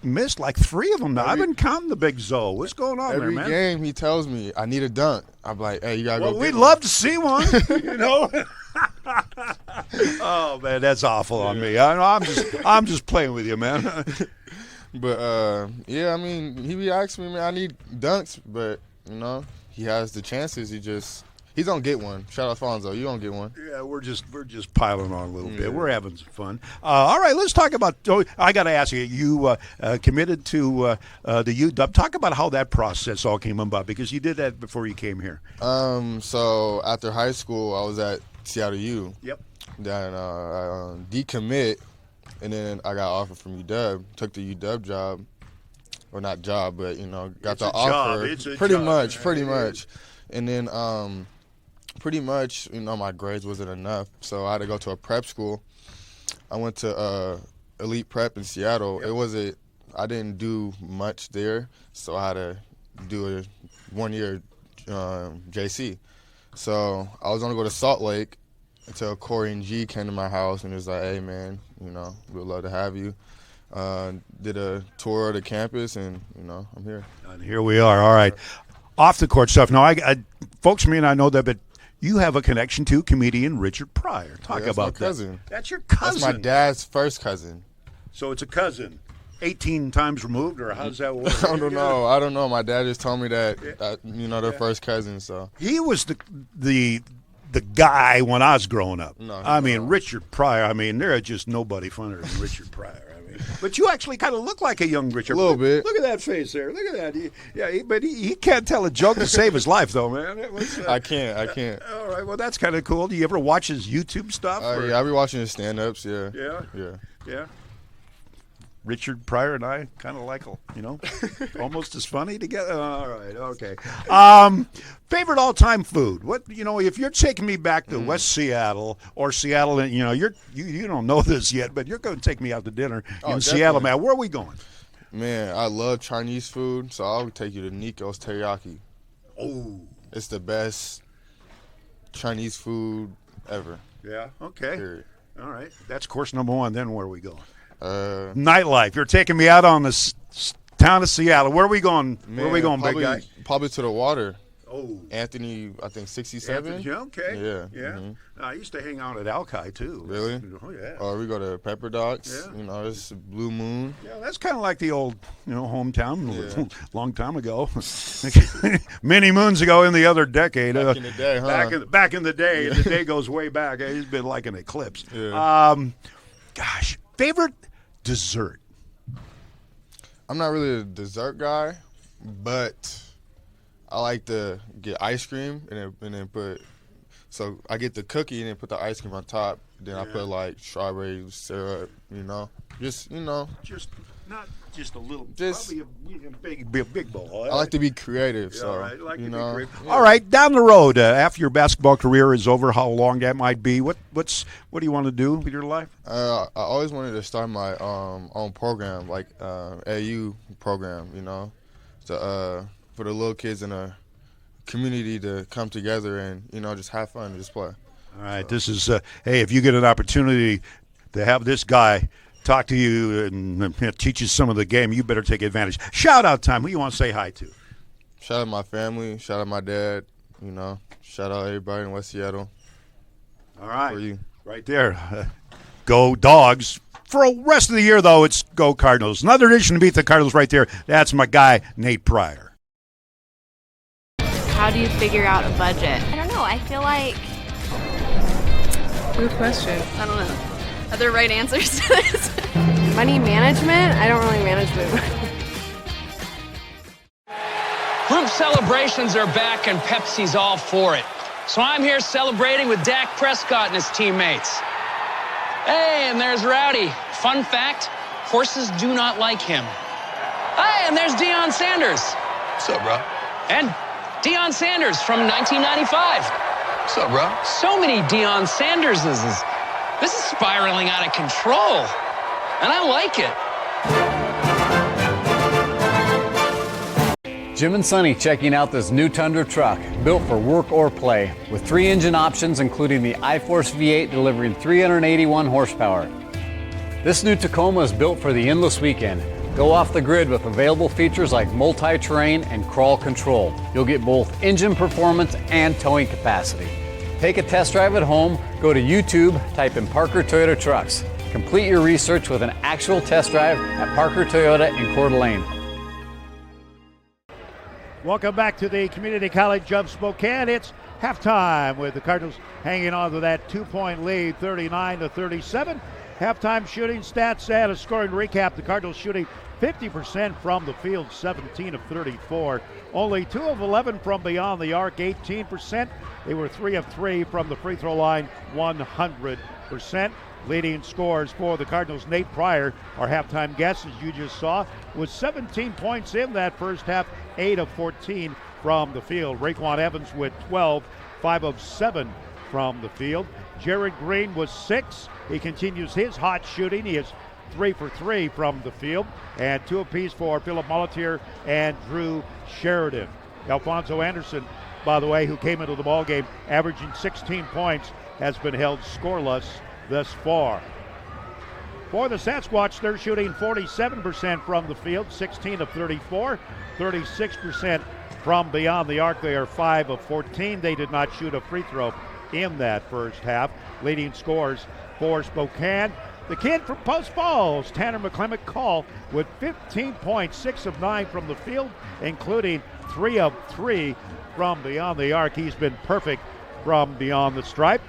missed like 3 of them now. I've been counting the big Zoe. What's going on there, man? Every game he tells me I need a dunk. I'm like, hey, you gotta go. Well, we'd love to see one. Oh man, that's awful on me. I'm just playing with you, man. But yeah, I mean, he be asking me, man, I need dunks, but he has the chances. He's gonna get one. Shout out Fonzo, you gonna get one. Yeah, we're just piling on a little bit. We're having some fun. All right, let's talk about. I got to ask you. You committed to the UW. Talk about how that process all came about, because you did that before you came here. So after high school, I was at Seattle U. Yep. Then I decommit, and then I got offered from UW. Took the UW job, or not job, but got the offer. Pretty much. And then pretty much, my grades wasn't enough, so I had to go to a prep school. I went to Elite Prep in Seattle. Yep. I didn't do much there, so I had to do a 1-year JC. So I was going to go to Salt Lake until Corey and G came to my house and was like, hey, man, we'd love to have you. Did a tour of the campus, and, I'm here. And here we are. All right. Off the court stuff. Now, folks may not know that, but you have a connection to comedian Richard Pryor. Talk about my cousin. That. That's your cousin. That's my dad's first cousin. So it's a cousin. 18 times removed, or how does that work? I don't know. My dad just told me that, they're first cousins. So he was the guy when I was growing up. Richard Pryor. There is just nobody funnier than Richard Pryor. But you actually kind of look like a young Richard. A little bit. Look at that face there. Look at that. But he can't tell a joke to save his life, though, man. I can't. All right. Well, that's kind of cool. Do you ever watch his YouTube stuff? Yeah, I be watching his stand-ups. Yeah. Yeah. Richard Pryor and I kind of like, almost as funny together. All right, okay. Favorite all-time food? What if you're taking me back to West Seattle or Seattle, and you don't know this yet, but you're going to take me out to dinner in definitely. Seattle, man. Where are we going? Man, I love Chinese food, so I'll take you to Nico's Teriyaki. Oh, it's the best Chinese food ever. Yeah. Okay. Period. All right. That's course number 1. Then where are we going? Nightlife. You're taking me out on the town of Seattle. Where are we going? Man, where are we going, big guy? Probably to the water. Oh, Anthony, I think 67. Yeah, okay. Yeah. Mm-hmm. I used to hang out at Alki too. Really? Oh yeah. Or we go to Pepper Docks. Yeah. It's Blue Moon. Yeah, that's kind of like the old, hometown. Long time ago, many moons ago in the other decade. Back in the day, huh? Back in the day, the day goes way back. It's been like an eclipse. Yeah. Gosh, favorite dessert? I'm not really a dessert guy, but I like to get ice cream and then put. So I get the cookie and then put the ice cream on top. Then I put like strawberry syrup. Just not just a little. Probably a big bowl. I like to be creative. Yeah, so all right. Like to be creative. Yeah. All right, down the road after your basketball career is over, how long that might be? What do you want to do with your life? I always wanted to start my own program, like AU program. For the little kids in a community to come together and just have fun and just play. All right, this is hey, if you get an opportunity to have this guy talk to you and teach you some of the game, you better take advantage. Shout out time. Who you want to say hi to? Shout out my family. Shout out my dad. Shout out everybody in West Seattle. All right, for you. Right there. Go Dogs. For the rest of the year, though, it's Go Cardinals. Another edition to beat the Cardinals right there. That's my guy, Nate Pryor. How do you figure out a budget? I don't know. I feel like. Good question. I don't know. Are there right answers to this? Money management? I don't really manage money. Group celebrations are back and Pepsi's all for it. So I'm here celebrating with Dak Prescott and his teammates. Hey, and there's Rowdy. Fun fact, horses do not like him. Hey, and there's Deion Sanders. What's up, bro? And Deion Sanders from 1995. What's up, bro? So many Deion Sanderses. This is spiraling out of control. And I like it. Jim and Sonny checking out this new Tundra truck, built for work or play, with 3 engine options including the iForce V8 delivering 381 horsepower. This new Tacoma is built for the endless weekend. Go off the grid with available features like multi-terrain and crawl control. You'll get both engine performance and towing capacity. Take a test drive at home, go to YouTube, type in Parker Toyota Trucks. Complete your research with an actual test drive at Parker Toyota in Coeur d'Alene. Welcome back to the Community College of Spokane. It's halftime with the Cardinals hanging on to that 2-point lead, 39-37. Halftime shooting stats and a scoring recap. The Cardinals shooting 50% from the field, 17 of 34. Only 2 of 11 from beyond the arc, 18%. They were 3 of 3 from the free throw line, 100%. Leading scorers for the Cardinals, Nate Pryor, our halftime guest, as you just saw, was 17 points in that first half, 8 of 14 from the field. Raekwon Evans with 12, 5 of 7 from the field. Jared Green was 6. He continues his hot shooting. He is 3 for 3 from the field, and 2 apiece for Philip Molatier and Drew Sheridan. Alfonso Anderson, by the way, who came into the ballgame averaging 16 points, has been held scoreless thus far. For the Sasquatch, they're shooting 47% from the field, 16 of 34, 36% from beyond the arc. They are 5 of 14. They did not shoot a free throw in that first half. Leading scorers for Spokane, the kid from Post Falls, Tanner McClemick Call, with 15 points, 6 of 9 from the field, including 3 of 3 from beyond the arc. He's been perfect from beyond the stripe.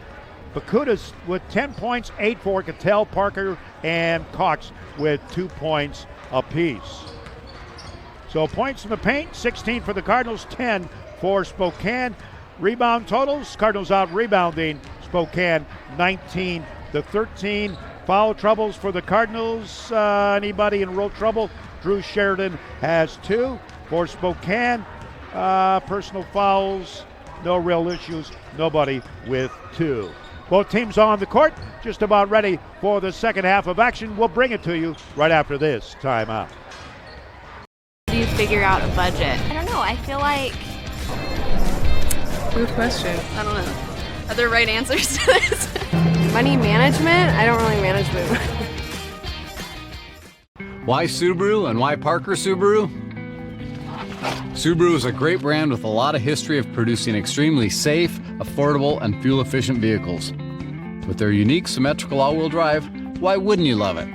Bakutas with 10 points, 8 for Cattell, Parker, and Cox with 2 points apiece. So points in the paint, 16 for the Cardinals, 10 for Spokane. Rebound totals, Cardinals out rebounding Spokane 19-13. Foul troubles for the Cardinals. Anybody in real trouble? Drew Sheridan has 2. For Spokane, personal fouls, no real issues, nobody with 2. Both teams on the court, just about ready for the second half of action. We'll bring it to you right after this timeout. Do you figure out a budget? I don't know. I feel like... Good question. I don't know. Are there right answers to this? Money management? I don't really manage money. Why Subaru and why Parker Subaru? Subaru is a great brand with a lot of history of producing extremely safe, affordable, and fuel-efficient vehicles. With their unique symmetrical all-wheel drive, why wouldn't you love it?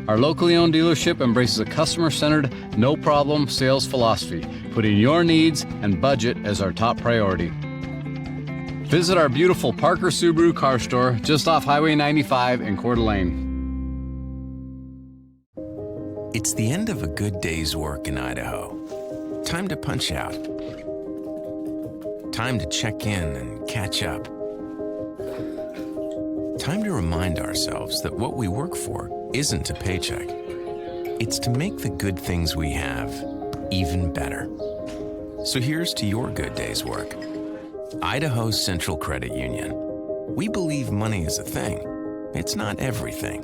Our locally owned dealership embraces a customer-centered, no-problem sales philosophy, putting your needs and budget as our top priority. Visit our beautiful Parker Subaru car store just off Highway 95 in Coeur d'Alene. It's the end of a good day's work in Idaho. Time to punch out. Time to check in and catch up. Time to remind ourselves that what we work for isn't a paycheck. It's to make the good things we have even better. So here's to your good day's work. Idaho Central Credit Union. We believe money is a thing. It's not everything.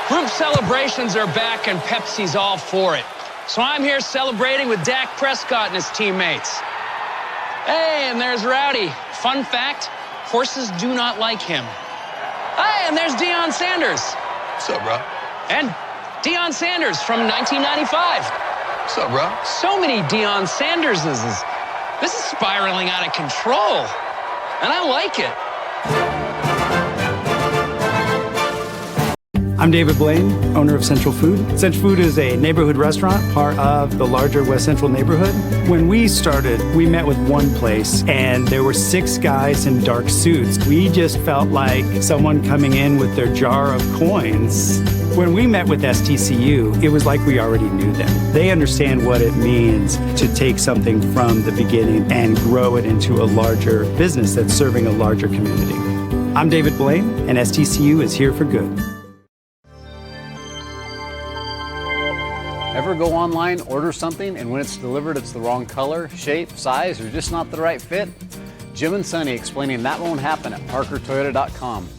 Group celebrations are back and Pepsi's all for it. So I'm here celebrating with Dak Prescott and his teammates. Hey, and there's Rowdy. Fun fact, horses do not like him. Hey, and there's Deion Sanders. What's up, bro? And Deion Sanders from 1995. What's up, bro? So many Deion Sanderses. This is spiraling out of control. And I like it. I'm David Blaine, owner of Central Food. Central Food is a neighborhood restaurant, part of the larger West Central neighborhood. When we started, we met with one place, and there were 6 guys in dark suits. We just felt like someone coming in with their jar of coins. When we met with STCU, it was like we already knew them. They understand what it means to take something from the beginning and grow it into a larger business that's serving a larger community. I'm David Blaine, and STCU is here for good. Ever go online, order something, and when it's delivered it's the wrong color, shape, size, or just not the right fit? Jim and Sonny explaining that won't happen at parkertoyota.com.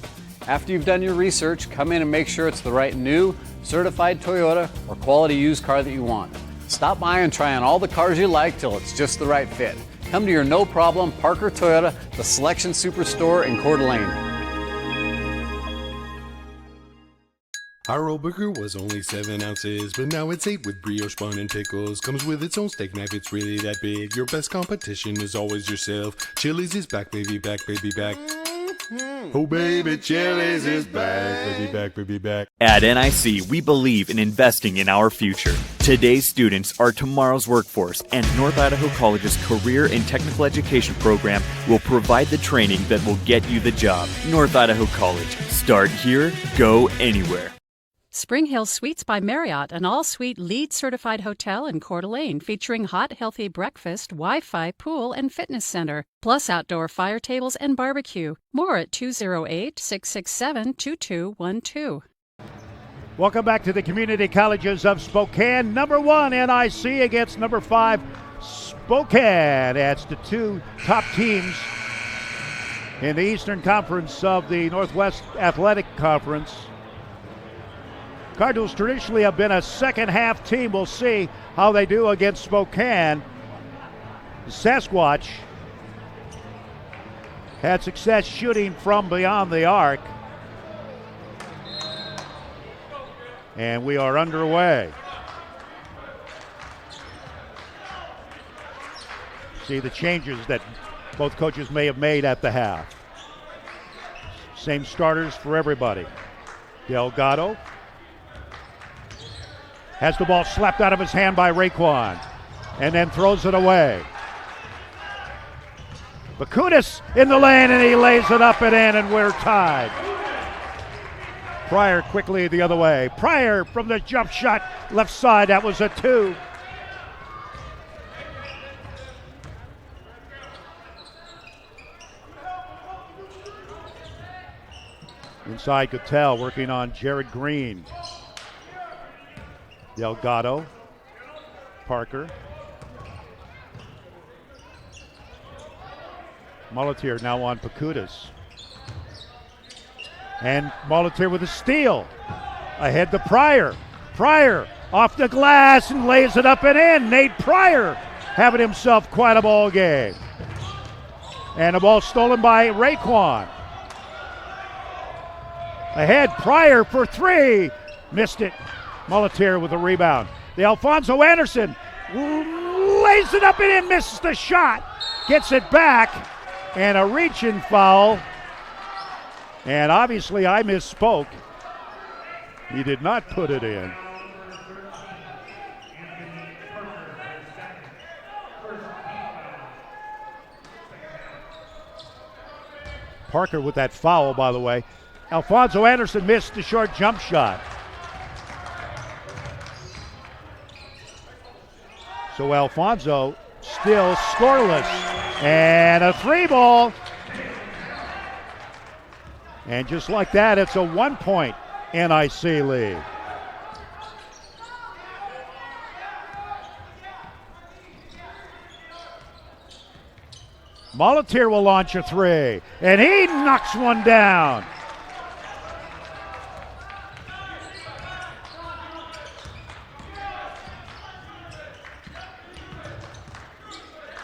After you've done your research, come in and make sure it's the right new, certified Toyota or quality used car that you want. Stop by and try on all the cars you like till it's just the right fit. Come to your no-problem Parker Toyota, the Selection Superstore in Coeur d'Alene. Our roll burger was only 7 ounces, but now it's 8 with brioche bun and pickles. Comes with its own steak knife, it's really that big. Your best competition is always yourself. Chili's is back, baby, back, baby, back. Oh baby, Chili's is back, baby, back, baby, back. At NIC, we believe in investing in our future. Today's students are tomorrow's workforce, and North Idaho College's Career and Technical Education program will provide the training that will get you the job. North Idaho College. Start here, go anywhere. Spring Hill Suites by Marriott, an all-suite LEED-certified hotel in Coeur d'Alene featuring hot, healthy breakfast, Wi-Fi, pool, and fitness center, plus outdoor fire tables and barbecue. More at 208-667-2212. Welcome back to the Community Colleges of Spokane. Number 1 NIC against number 5 Spokane. That's the two top teams in the Eastern Conference of the Northwest Athletic Conference. Cardinals traditionally have been a second-half team. We'll see how they do against Spokane. Sasquatch had success shooting from beyond the arc. And we are underway. See the changes that both coaches may have made at the half. Same starters for everybody. Delgado has the ball slapped out of his hand by Raekwon and then throws it away. Bakunis in the lane and he lays it up and in, and we're tied. Pryor quickly the other way. Pryor from the jump shot left side. That was a 2. Inside Gattel working on Jared Green. Delgado, Parker. Molitier now on Pacudas. And Molitier with a steal. Ahead to Pryor. Pryor off the glass and lays it up and in. Nate Pryor having himself quite a ball game. And the ball stolen by Raekwon. Ahead, Pryor for 3. Missed it. Molitier with a rebound. The Alfonso Anderson lays it up and in, misses the shot. Gets it back, and a reach-in foul. And obviously I misspoke. He did not put it in. Parker with that foul, by the way. Alfonso Anderson missed the short jump shot. So Alfonso still scoreless. And a 3-ball. And just like that, it's a 1-point NIC lead. Molitier will launch a 3. And he knocks one down.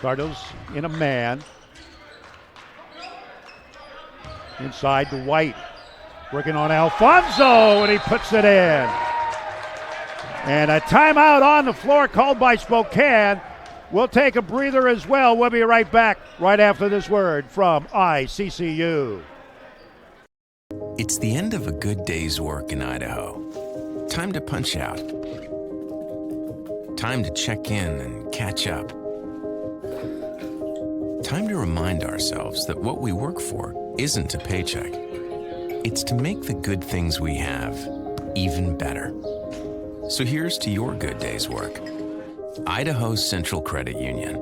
Cardinals in a man. Inside to White. Working on Alfonso, and he puts it in. And a timeout on the floor called by Spokane. We'll take a breather as well. We'll be right back right after this word from ICCU. It's the end of a good day's work in Idaho. Time to punch out. Time to check in and catch up. Time to remind ourselves that what we work for isn't a paycheck. It's to make the good things we have even better. So here's to your good day's work. Idaho Central Credit Union.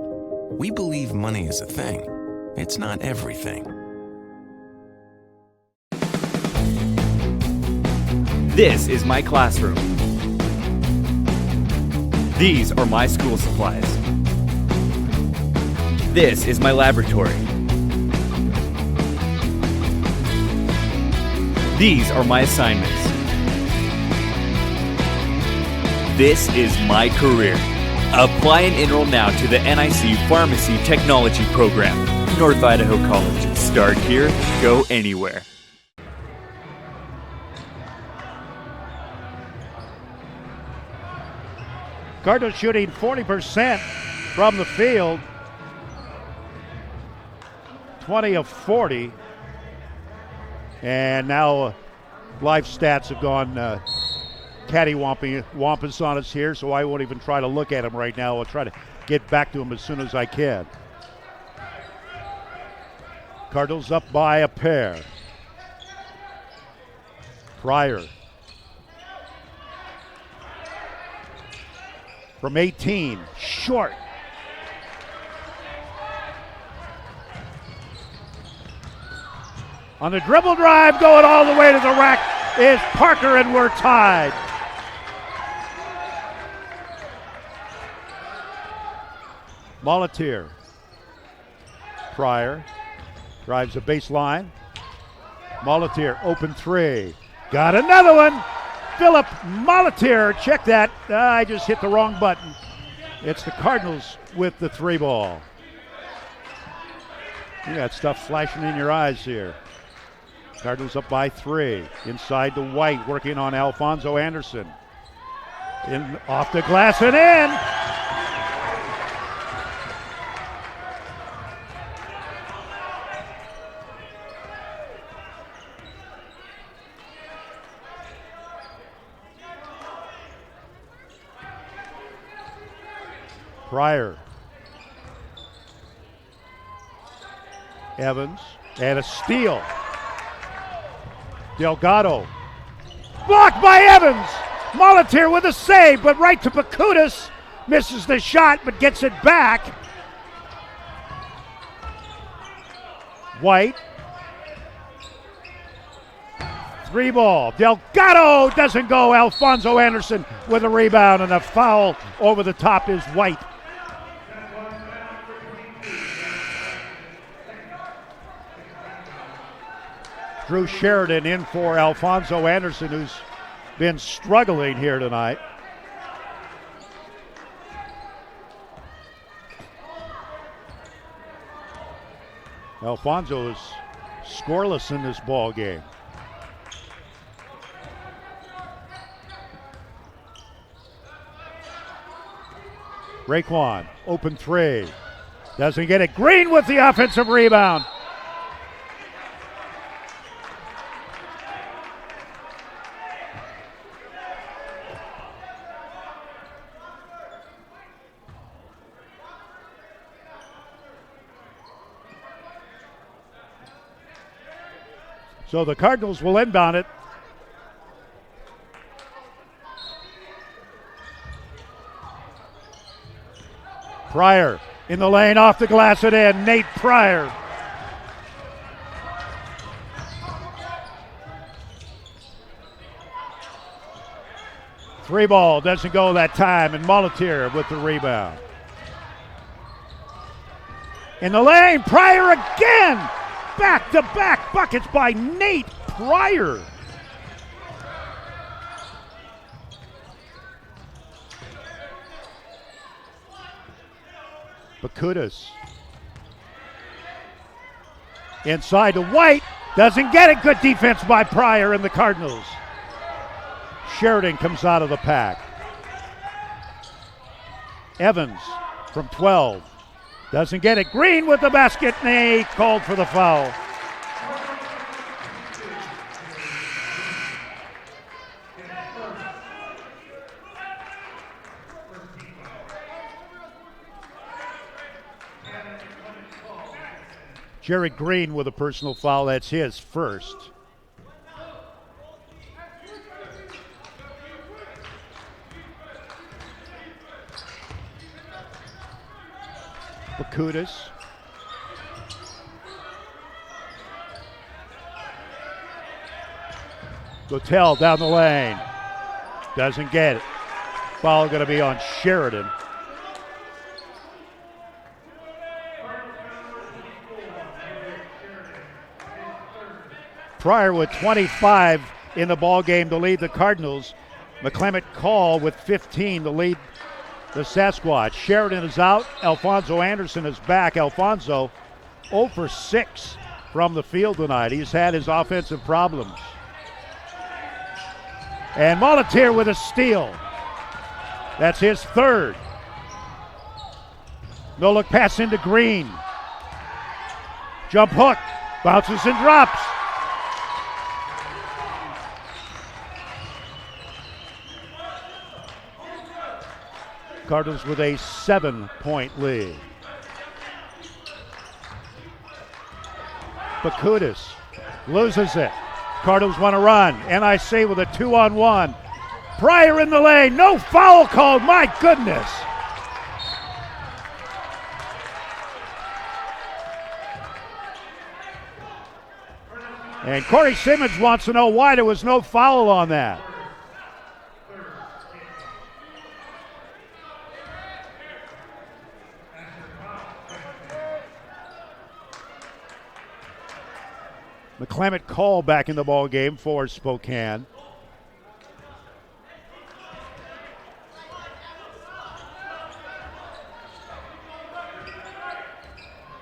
We believe money is a thing. It's not everything. This is my classroom. These are my school supplies. This is my laboratory. These are my assignments. This is my career. Apply and enroll now to the NIC Pharmacy Technology Program. North Idaho College. Start here, go anywhere. Cardinals shooting 40% from the field. 20 of 40. And now live stats have gone cattywampus on us here, so I won't even try to look at him right now. I'll try to get back to him as soon as I can. Cardinals up by a pair. Pryor from 18, short. On the dribble drive, going all the way to the rack is Parker, and we're tied. Molatier. Pryor drives the baseline. Molatier, open three. Got another one. Philip Molatier, check that. I just hit the wrong button. It's the Cardinals with the three ball. You got stuff flashing in your eyes here. Cardinals up by 3. Inside to White, working on Alfonso Anderson. Off the glass and in. Pryor. Evans, and a steal. Delgado. Blocked by Evans. Molatier with a save, but right to Bakutis. Misses the shot, but gets it back. White. Three ball. Delgado doesn't go. Alfonso Anderson with a rebound, and a foul over the top is White. Drew Sheridan in for Alfonso Anderson, who's been struggling here tonight. Alfonso is scoreless in this ball game. Raekwon, open three. Doesn't get it. Green with the offensive rebound. So the Cardinals will inbound it. Pryor in the lane, off the glass and in. Nate Pryor. Three ball doesn't go that time, and Molatier with the rebound. In the lane, Pryor again. Back-to-back buckets by Nate Pryor. Bakutis. Inside to White. Doesn't get it. Good defense by Pryor and the Cardinals. Sheridan comes out of the pack. Evans from 12. Doesn't get it. Green with the basket, and they called for the foul. Jared Green with a personal foul. That's his first. Bakutis. Gotel down the lane. Doesn't get it. Foul going to be on Sheridan. Pryor with 25 in the ball game to lead the Cardinals. McClement Call with 15 to lead the Sasquatch. Sheridan is out. Alfonso Anderson is back. Alfonso 0 for 6 from the field tonight. He's had his offensive problems. And Molitier with a steal. That's his third. No look pass into Green. Jump hook. Bounces and drops. Cardinals with a 7-point lead. Bakutis loses it. Cardinals want to run. NIC with a 2-on-1. Pryor in the lane. No foul called. My goodness. And Corey Simmonds wants to know why there was no foul on that. McClement Call back in the ball game for Spokane.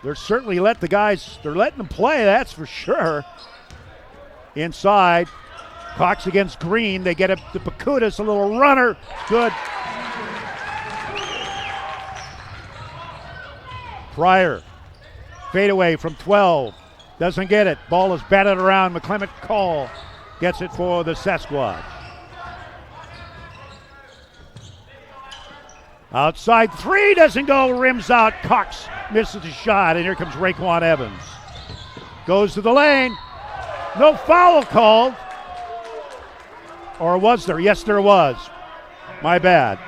They're certainly they're letting them play, that's for sure. Inside, Cox against Green. They get it to Bakutis, a little runner. Good. Pryor, fadeaway from 12. Doesn't get it. Ball is batted around. McClement Call gets it for the Sasquatch. Outside three doesn't go. Rims out. Cox misses the shot. And here comes Raekwon Evans. Goes to the lane. No foul called. Or was there? Yes, there was. My bad.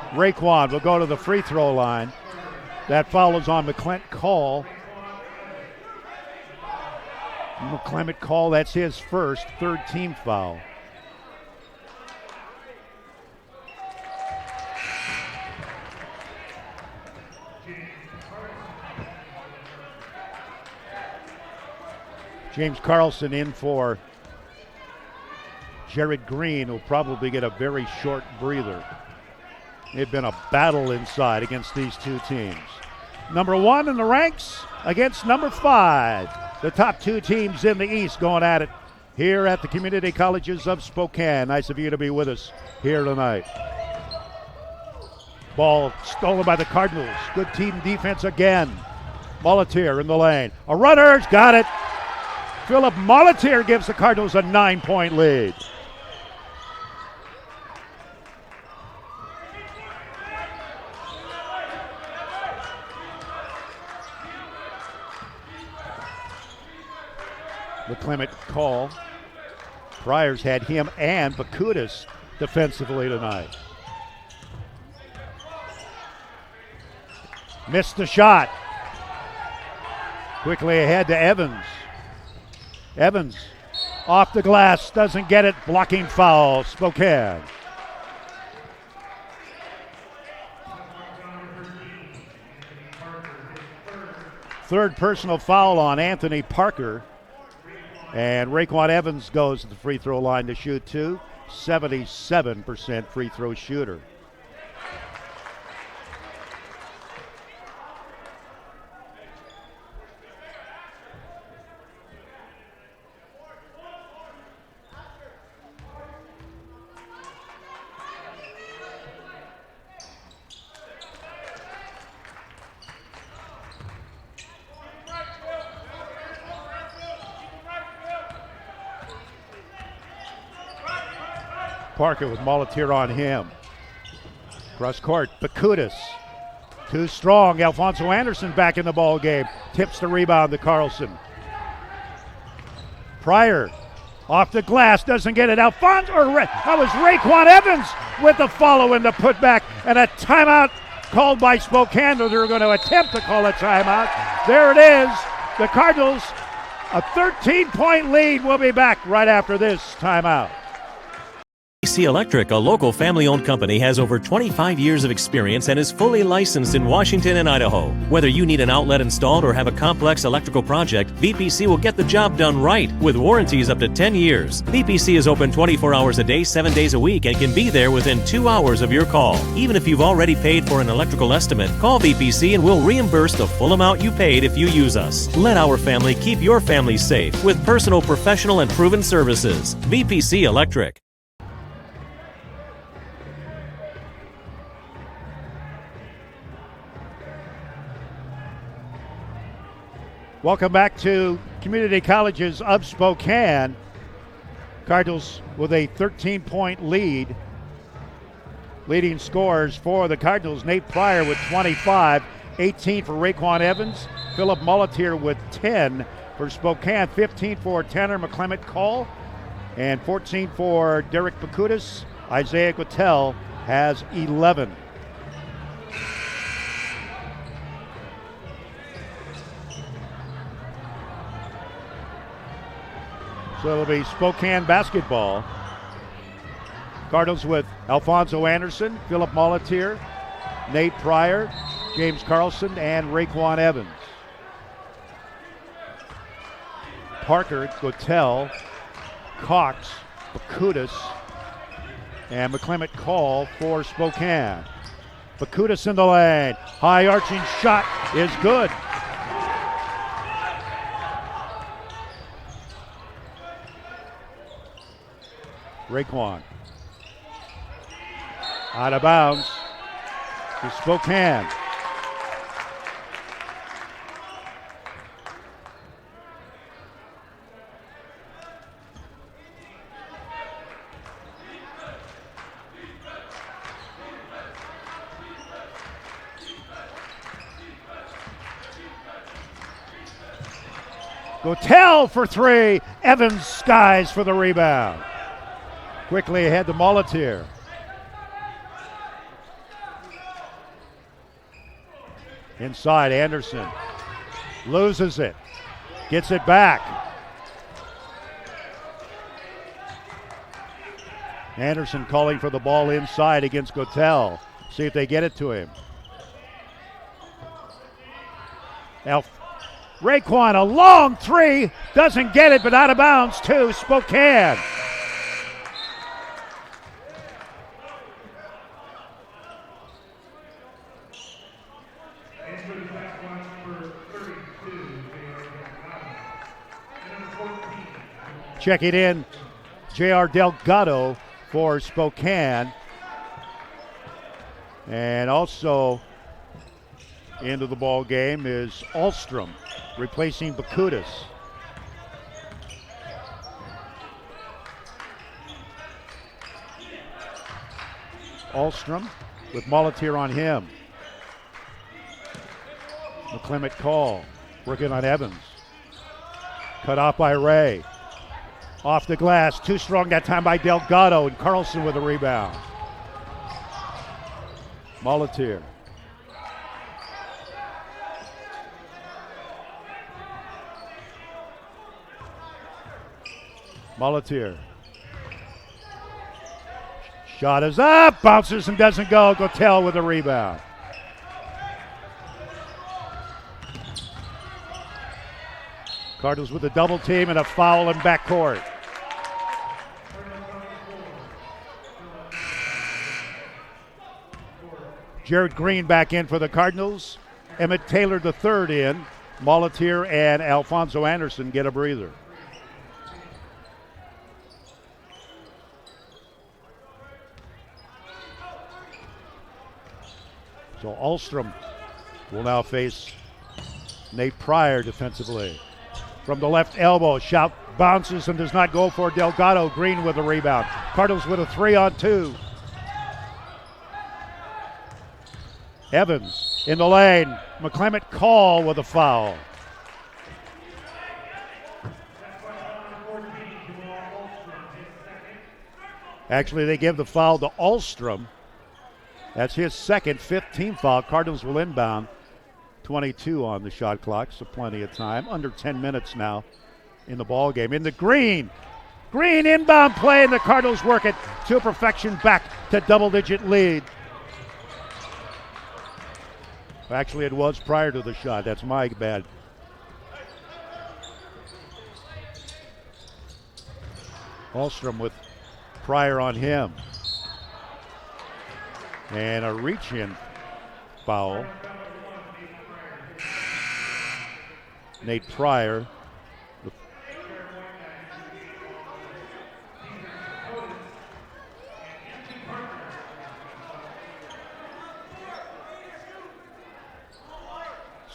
Raekwon will go to the free throw line. That foul is on McClement Call. McClement Call, that's his first, third team foul. James Carlson in for Jared Green, who'll probably get a very short breather. It's been a battle inside against these two teams. Number 1 in the ranks against number 5. The top two teams in the East going at it here at the Community Colleges of Spokane. Nice of you to be with us here tonight. Ball stolen by the Cardinals. Good team defense again. Molitier in the lane. A runner's got it. Philip Molitier gives the Cardinals a 9-point lead. McClement Call. Pryor's had him and Bakutis defensively tonight. Missed the shot. Quickly ahead to Evans. Evans off the glass, doesn't get it. Blocking foul, Spokane. Third personal foul on Anthony Parker. And Raekwon Evans goes to the free throw line to shoot two. 77% free throw shooter. Parker with Molitier on him. Cross court, Bakutis. Too strong. Alfonso Anderson back in the ball game. Tips the rebound to Carlson. Pryor off the glass, doesn't get it. That was Raekwon Evans with the follow in the putback, and a timeout called by Spokane. They're going to attempt to call a timeout. There it is. The Cardinals, a 13-point lead. We'll be back right after this timeout. CC Electric, a local family-owned company, has over 25 years of experience and is fully licensed in Washington and Idaho. Whether you need an outlet installed or have a complex electrical project, VPC will get the job done right with warranties up to 10 years. VPC is open 24 hours a day, 7 days a week, and can be there within 2 hours of your call. Even if you've already paid for an electrical estimate, call VPC and we'll reimburse the full amount you paid if you use us. Let our family keep your family safe with personal, professional, and proven services. VPC Electric. Welcome back to Community Colleges of Spokane. Cardinals with a 13-point lead. Leading scorers for the Cardinals, Nate Pryor with 25, 18 for Raquan Evans, Philip Mulletier with 10 for Spokane, 15 for Tanner McClement Call, and 14 for Derek Bakutis. Isaiah Guttell has 11. So it'll be Spokane basketball. Cardinals with Alfonso Anderson, Philip Mulletier, Nate Pryor, James Carlson, and Raquan Evans. Parker, Guttell, Cox, Bakutis, and McClement Call for Spokane. Bakutis in the lane. High arching shot is good. Raquan. Out of bounds to Spokane. Guttell for three. Evans skies for the rebound. Quickly ahead to Mulletier. Inside, Anderson loses it, gets it back. Anderson calling for the ball inside against Guttell. See if they get it to him. Raquan, a long three, doesn't get it, but out of bounds to Spokane. Checking in, J.R. Delgado for Spokane. And also into the ball game is Ahlstrom, replacing Bakutis. Ahlstrom with Mulletier on him. McClement Call, working on Evans. Cut off by Ray. Off the glass, too strong that time by Delgado, and Carlson with a rebound. Mulletier. Mulletier. Shot is up, bounces and doesn't go. Guttell with a rebound. Cardinals with a double team and a foul in backcourt. Jared Green back in for the Cardinals. Emmett Taylor the third in. Mulletier and Alfonso Anderson get a breather. So Ahlstrom will now face Nate Pryor defensively. From the left elbow, shot bounces and does not go for Delgado. Green with a rebound. Cardinals with a 3-on-2. Evans in the lane. McClement Call with a foul. Actually, they give the foul to Ahlstrom. That's his second, 5th team foul. Cardinals will inbound. 22 on the shot clock, so plenty of time. Under 10 minutes now in the ball game. In the green, Green inbound play, and the Cardinals work it to perfection back to double-digit lead. Actually, it was prior to the shot. That's my bad. Hallstrom with Pryor on him. And a reach-in foul. Nate Pryor.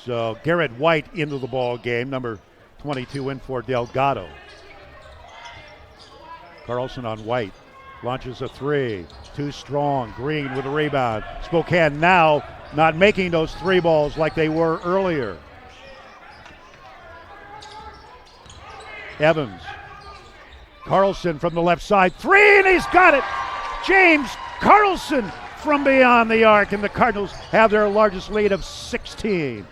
So Garrett White into the ball game, number 22 in for Delgado. Carlson on White, launches a three, too strong. Green with a rebound. Spokane now not making those three balls like they were earlier. Evans, Carlson from the left side, three, and he's got it. James Carlson from beyond the arc, and the Cardinals have their largest lead of 16.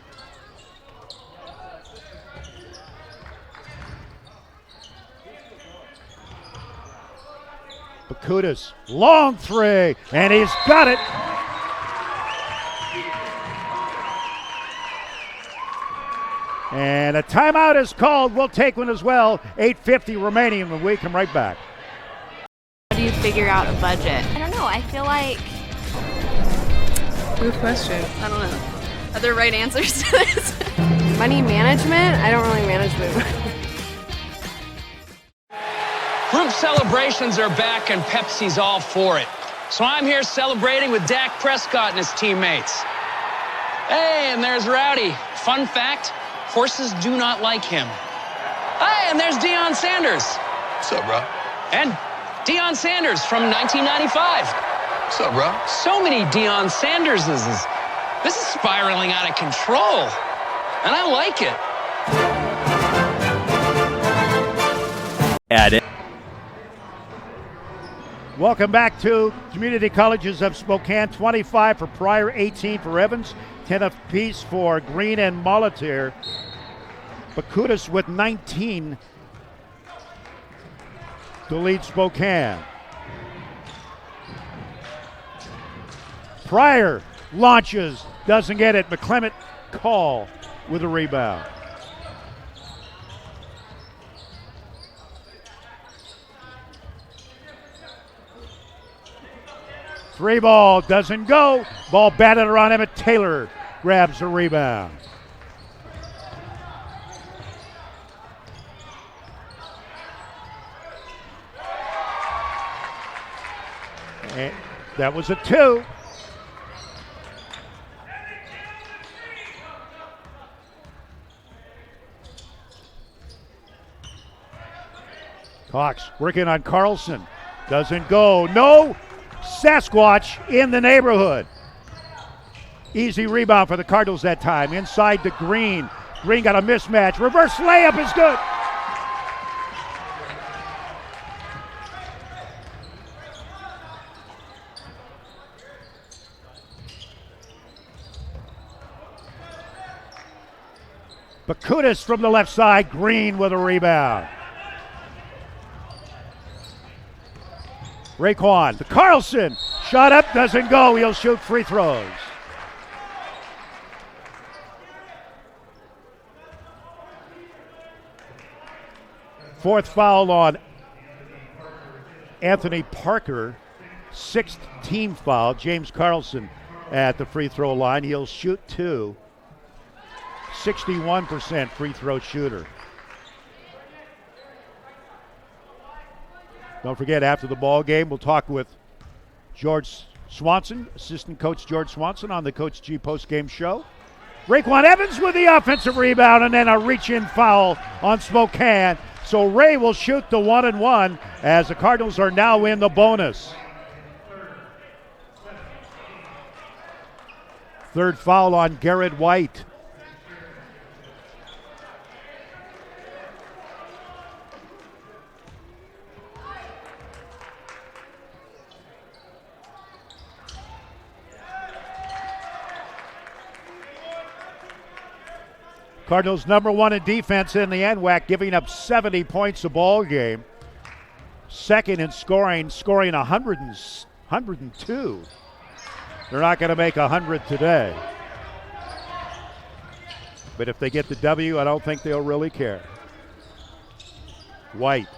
Bakutis, long three, and he's got it. And a timeout is called. We'll take one as well. 8:50 remaining when we come right back. How do you figure out a budget? I don't know. I feel like... Good question. I don't know. Are there right answers to this? Money management? I don't really manage money. Group celebrations are back and Pepsi's all for it. So I'm here celebrating with Dak Prescott and his teammates. Hey, and there's Rowdy. Fun fact, horses do not like him. Hey, and there's Deion Sanders. What's up, bro? And Deion Sanders from 1995. What's up, bro? So many Deion Sanderses. This is spiraling out of control. And I like it. Add it. Welcome back to Community Colleges of Spokane. 25 for Pryor, 18 for Evans, 10 apiece for Green and Molitor. Bakutis with 19 to lead Spokane. Pryor launches, doesn't get it. McClement Call with a rebound. Three ball doesn't go. Ball batted around Emmett Taylor grabs a rebound. And that was a two. Cox working on Carlson. Doesn't go. No. Sasquatch in the neighborhood. Easy rebound for the Cardinals that time. Inside to Green. Green got a mismatch. Reverse layup is good. Bakutis from the left side. Green with a rebound. Raekwon to Carlson. Shot up, doesn't go. He'll shoot free throws. Fourth foul on Anthony Parker. Sixth team foul. James Carlson at the free throw line. He'll shoot two. 61% free throw shooter. Don't forget, after the ball game, we'll talk with George Swanson, assistant coach George Swanson on the Coach G post-game show. Raekwon Evans with the offensive rebound, and then a reach-in foul on Spokane. So Ray will shoot the 1-and-1 as the Cardinals are now in the bonus. Third foul on Garrett White. Cardinals number one in defense in the NWAC, giving up 70 points a ball game. second in scoring 102. They're not going to make 100 today. But if they get the W, I don't think they'll really care. White.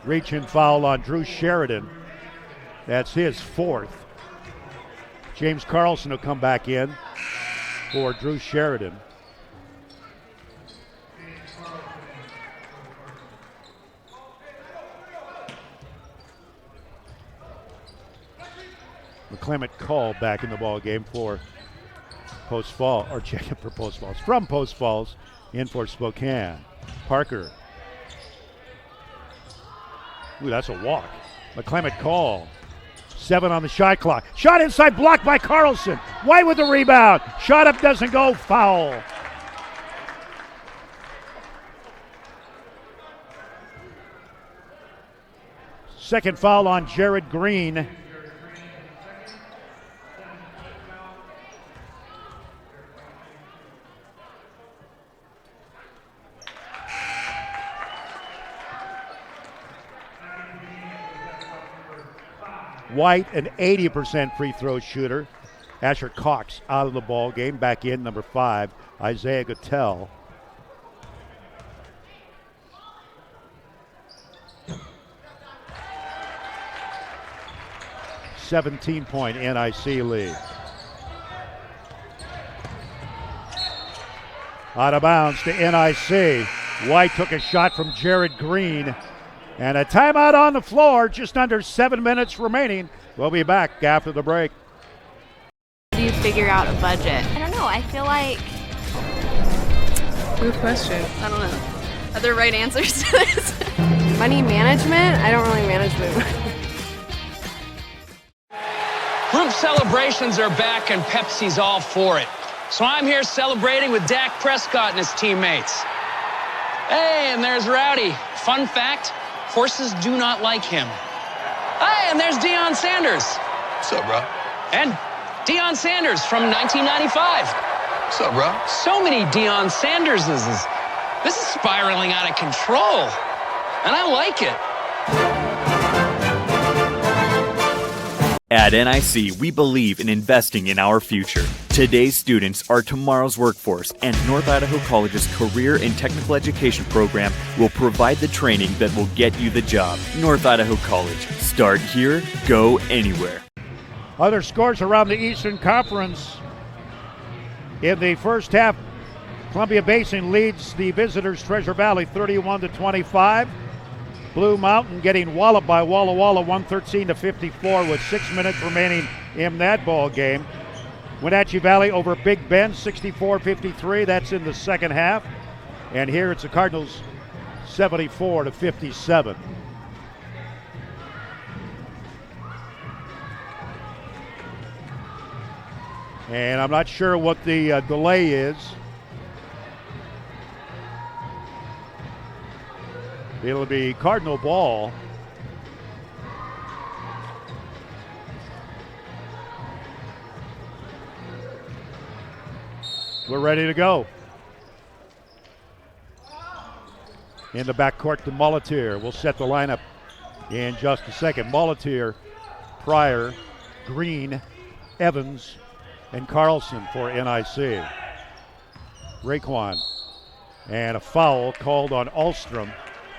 Reach and foul on Drew Sheridan. That's his fourth. James Carlson will come back in for Drew Sheridan. McClement Call back in the ball game for Post Falls, or check it for Post Falls. From Post Falls, in for Spokane. Parker. Ooh, that's a walk. McClement Call. 7 on the shot clock. Shot inside, blocked by Carlson. White with the rebound. Shot up, doesn't go. Foul. Second foul on Jared Green. White, an 80% free throw shooter. Asher Cox out of the ball game. Back in, number 5, Isaiah Gattel. $17-point NIC lead. Out of bounds to NIC. White took a shot from Jared Green. And a timeout on the floor, just under 7 minutes remaining. We'll be back after the break. How do you figure out a budget? I don't know. I feel like... Good question. I don't know. Are there right answers to this? Money management? I don't really manage money. Group celebrations are back and Pepsi's all for it. So I'm here celebrating with Dak Prescott and his teammates. Hey, and there's Rowdy. Fun fact, horses do not like him. Hey, and there's Deion Sanders. What's up, bro? And Deion Sanders from 1995. What's up, bro? So many Deion Sanderses. This is spiraling out of control. And I like it. At NIC, we believe in investing in our future. Today's students are tomorrow's workforce, and North Idaho College's Career and Technical Education program will provide the training that will get you the job. North Idaho College. Start here, go anywhere. Other scores around the Eastern Conference. In the first half, Columbia Basin leads the visitors Treasure Valley 31-25. Blue Mountain getting walloped by Walla Walla 113-54 with 6 minutes remaining in that ball game. Wenatchee Valley over Big Bend 64-53. That's in the second half. And here it's the Cardinals 74-57. And I'm not sure what the delay is. It'll be Cardinal ball. We're ready to go. In the backcourt to Mulletier. We'll set the lineup in just a second. Mulletier, Pryor, Green, Evans, and Carlson for NIC. Raekwon. And a foul called on Ahlstrom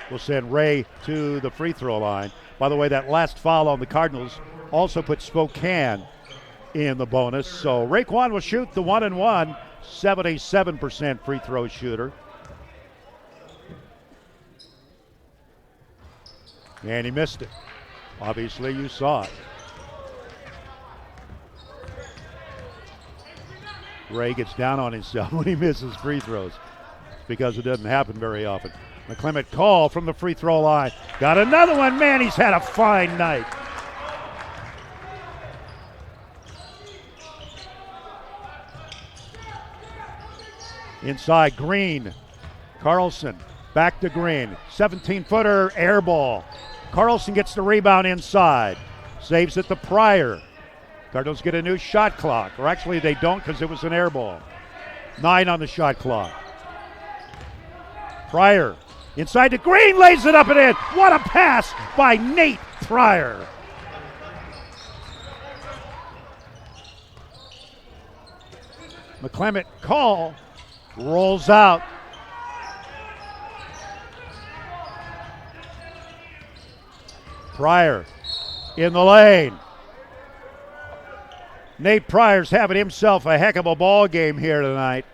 will send Ray to the free throw line. By the way, that last foul on the Cardinals also put Spokane in the bonus. So Raekwon will shoot the 1-and-1, 77% free throw shooter. And he missed it. Obviously, you saw it. Ray gets down on himself when he misses free throws because it doesn't happen very often. McClement Call from the free throw line. Got another one. Man, he's had a fine night. Inside, Green. Carlson back to Green. 17-footer, air ball. Carlson gets the rebound inside. Saves it to Pryor. Cardinals get a new shot clock. Or actually, they don't because it was an air ball. 9 on the shot clock. Pryor inside to Green, lays it up and in. What a pass by Nate Pryor. McClement call, rolls out. Pryor in the lane. Nate Pryor's having himself a heck of a ball game here tonight.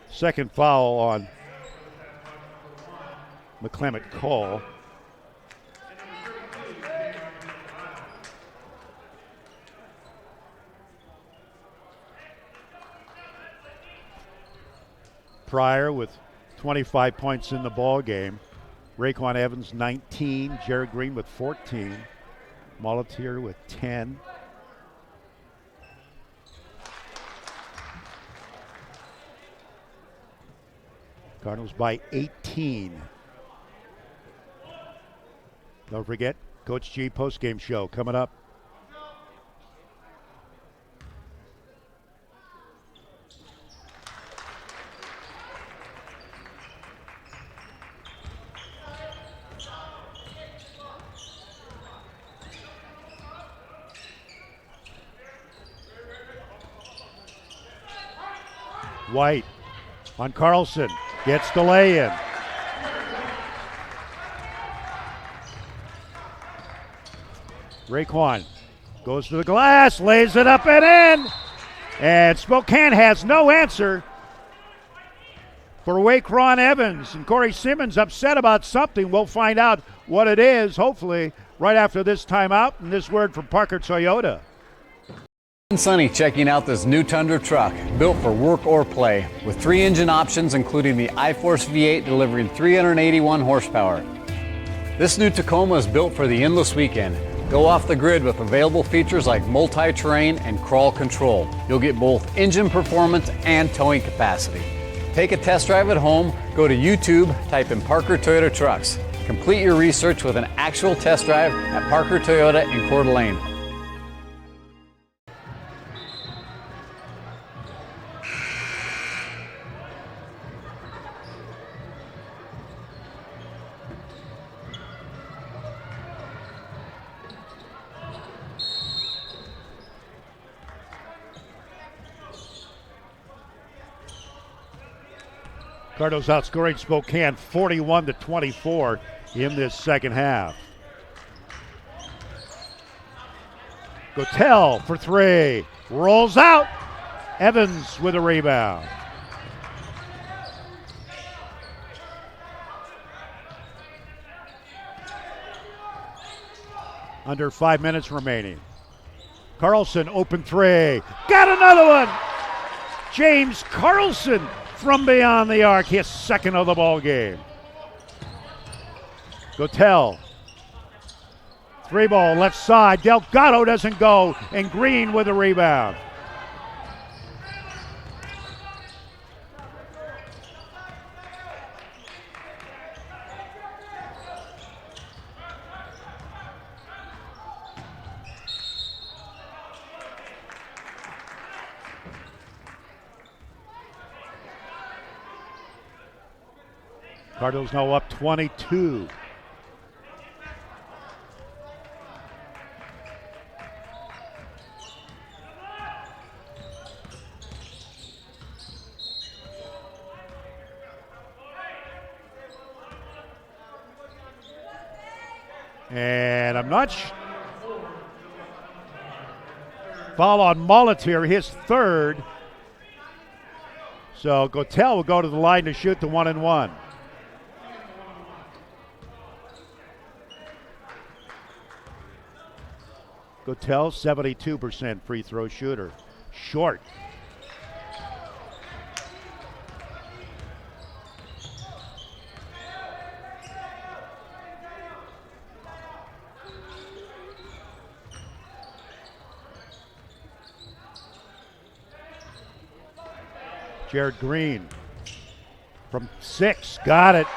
Second foul on McClement call. Pryor with 25 points in the ball game. Raekwon Evans 19, Jared Green with 14, Molitier with 10. Cardinals by 18. Don't forget, Coach G postgame show coming up. White on Carlson, gets the lay-in. Raekwon goes to the glass, lays it up and in. And Spokane has no answer for Raekwon Evans. And Corey Simmonds upset about something. We'll find out what it is, hopefully, right after this timeout. And this word from Parker Toyota. Sunny checking out this new Tundra truck, built for work or play, with 3 engine options including the iForce V8 delivering 381 horsepower. This new Tacoma is built for the endless weekend. Go off the grid with available features like multi-terrain and crawl control. You'll get both engine performance and towing capacity. Take a test drive at home, go to YouTube, type in Parker Toyota Trucks. Complete your research with an actual test drive at Parker Toyota in Coeur d'Alene. Cardinals outscoring Spokane 41-24 in this second half. Gotel for 3. Rolls out. Evans with a rebound. Under 5 minutes remaining. Carlson open 3. Got another one. James Carlson from beyond the arc, his second of the ball game. Gotel. 3 ball left side. Delgado doesn't go, and Green with a rebound. Cardinals now up 22. And I'm not foul on Molitier, his third. So Gotel will go to the line to shoot the 1-and-1. Gotel, 72% free throw shooter. Short. Jared Green from 6, got it.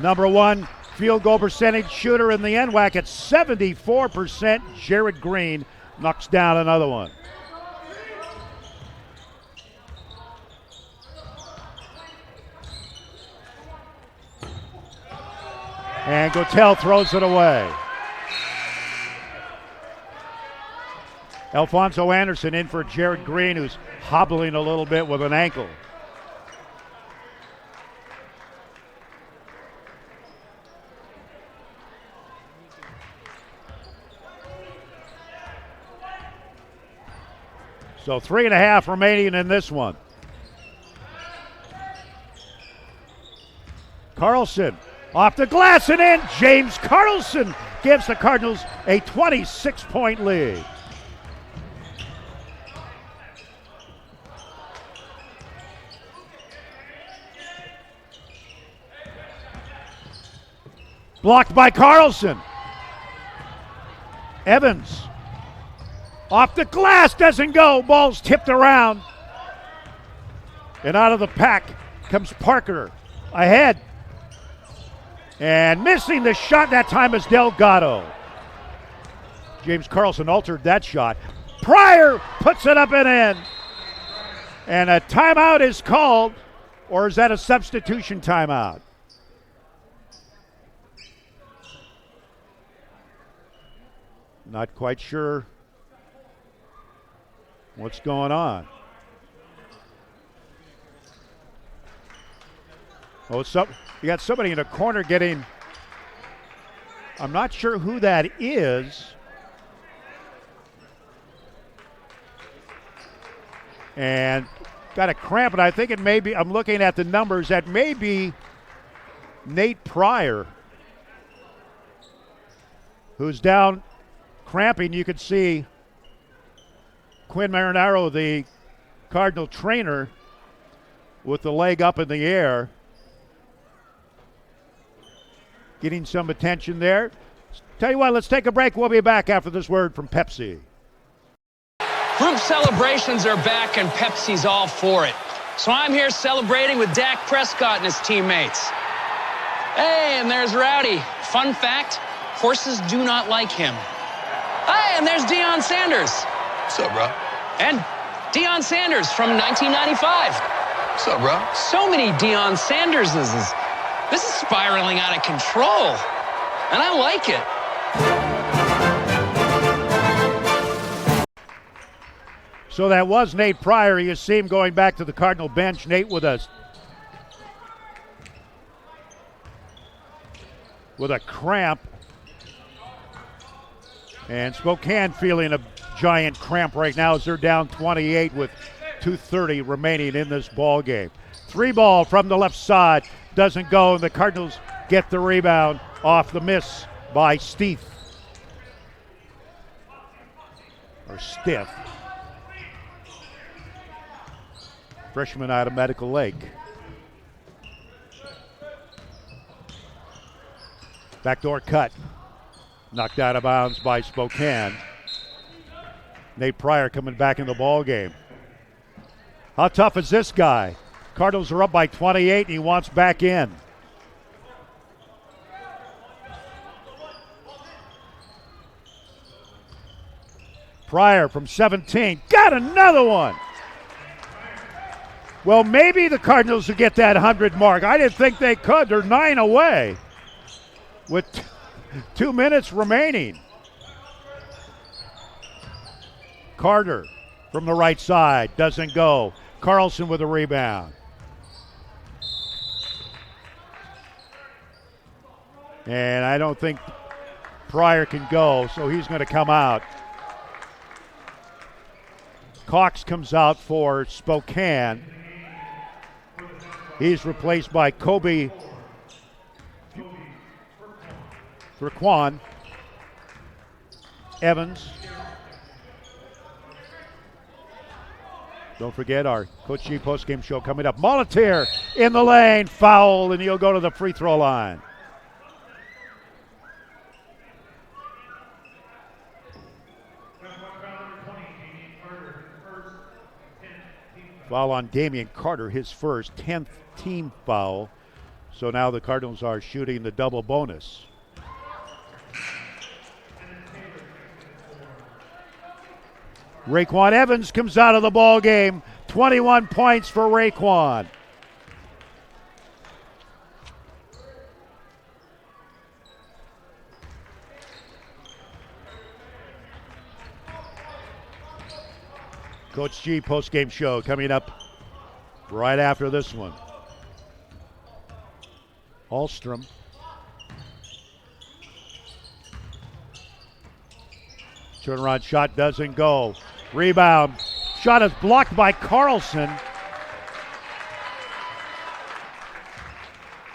Number 1 field goal percentage shooter in the NWAC at 74%. Jared Green knocks down another one. And Gotell throws it away. Alfonso Anderson in for Jared Green, who's hobbling a little bit with an ankle. So 3.5 remaining in this one. Carlson off the glass and in. James Carlson gives the Cardinals a 26-point lead. Blocked by Carlson. Evans off the glass, doesn't go. Ball's tipped around. And out of the pack comes Parker. Ahead. And missing the shot that time is Delgado. James Carlson altered that shot. Pryor puts it up and in. And a timeout is called. Or is that a substitution timeout? Not quite sure what's going on. Oh, you got somebody in the corner getting, I'm not sure who that is. And got a cramp, and I think it may be, I'm looking at the numbers, that may be Nate Pryor, who's down cramping. You could see Quinn Marinaro, the Cardinal trainer, with the leg up in the air, getting some attention there. Tell you what, let's take a break. We'll be back after this word from Pepsi. Group celebrations are back and Pepsi's all for it. So I'm here celebrating with Dak Prescott and his teammates. Hey, and there's Rowdy. Fun fact, horses do not like him. Hey, and there's Deion Sanders. What's up, bro? And Deion Sanders from 1995. What's up, bro? So many Deion Sanderses. This is spiraling out of control. And I like it. So that was Nate Pryor. You see him going back to the Cardinal bench. Nate with a cramp. And Spokane feeling a giant cramp right now as they're down 28 with 2:30 remaining in this ball game. 3-ball from the left side. Doesn't go, and the Cardinals get the rebound off the miss by Stiff. Freshman out of Medical Lake. Backdoor cut. Knocked out of bounds by Spokane. Nate Pryor coming back in the ball game. How tough is this guy? Cardinals are up by 28 and he wants back in. Pryor from 17. Got another one. Well, maybe the Cardinals will get that 100 mark. I didn't think they could. They're 9 away with 2 minutes remaining. Carter from the right side. Doesn't go. Carlson with a rebound. And I don't think Pryor can go, so he's going to come out. Cox comes out for Spokane. He's replaced by Kobe Thraquan. Evans. Don't forget our Coach G postgame show coming up. Molitier in the lane, foul, and he'll go to the free throw line. Foul on Damian Carter, his first 10th team foul. So now the Cardinals are shooting the double bonus. Raekwon Evans comes out of the ball game. 21 points for Raekwon. Coach G post-game show coming up right after this one. Ahlstrom. Turnaround shot doesn't go. Rebound. Shot is blocked by Carlson.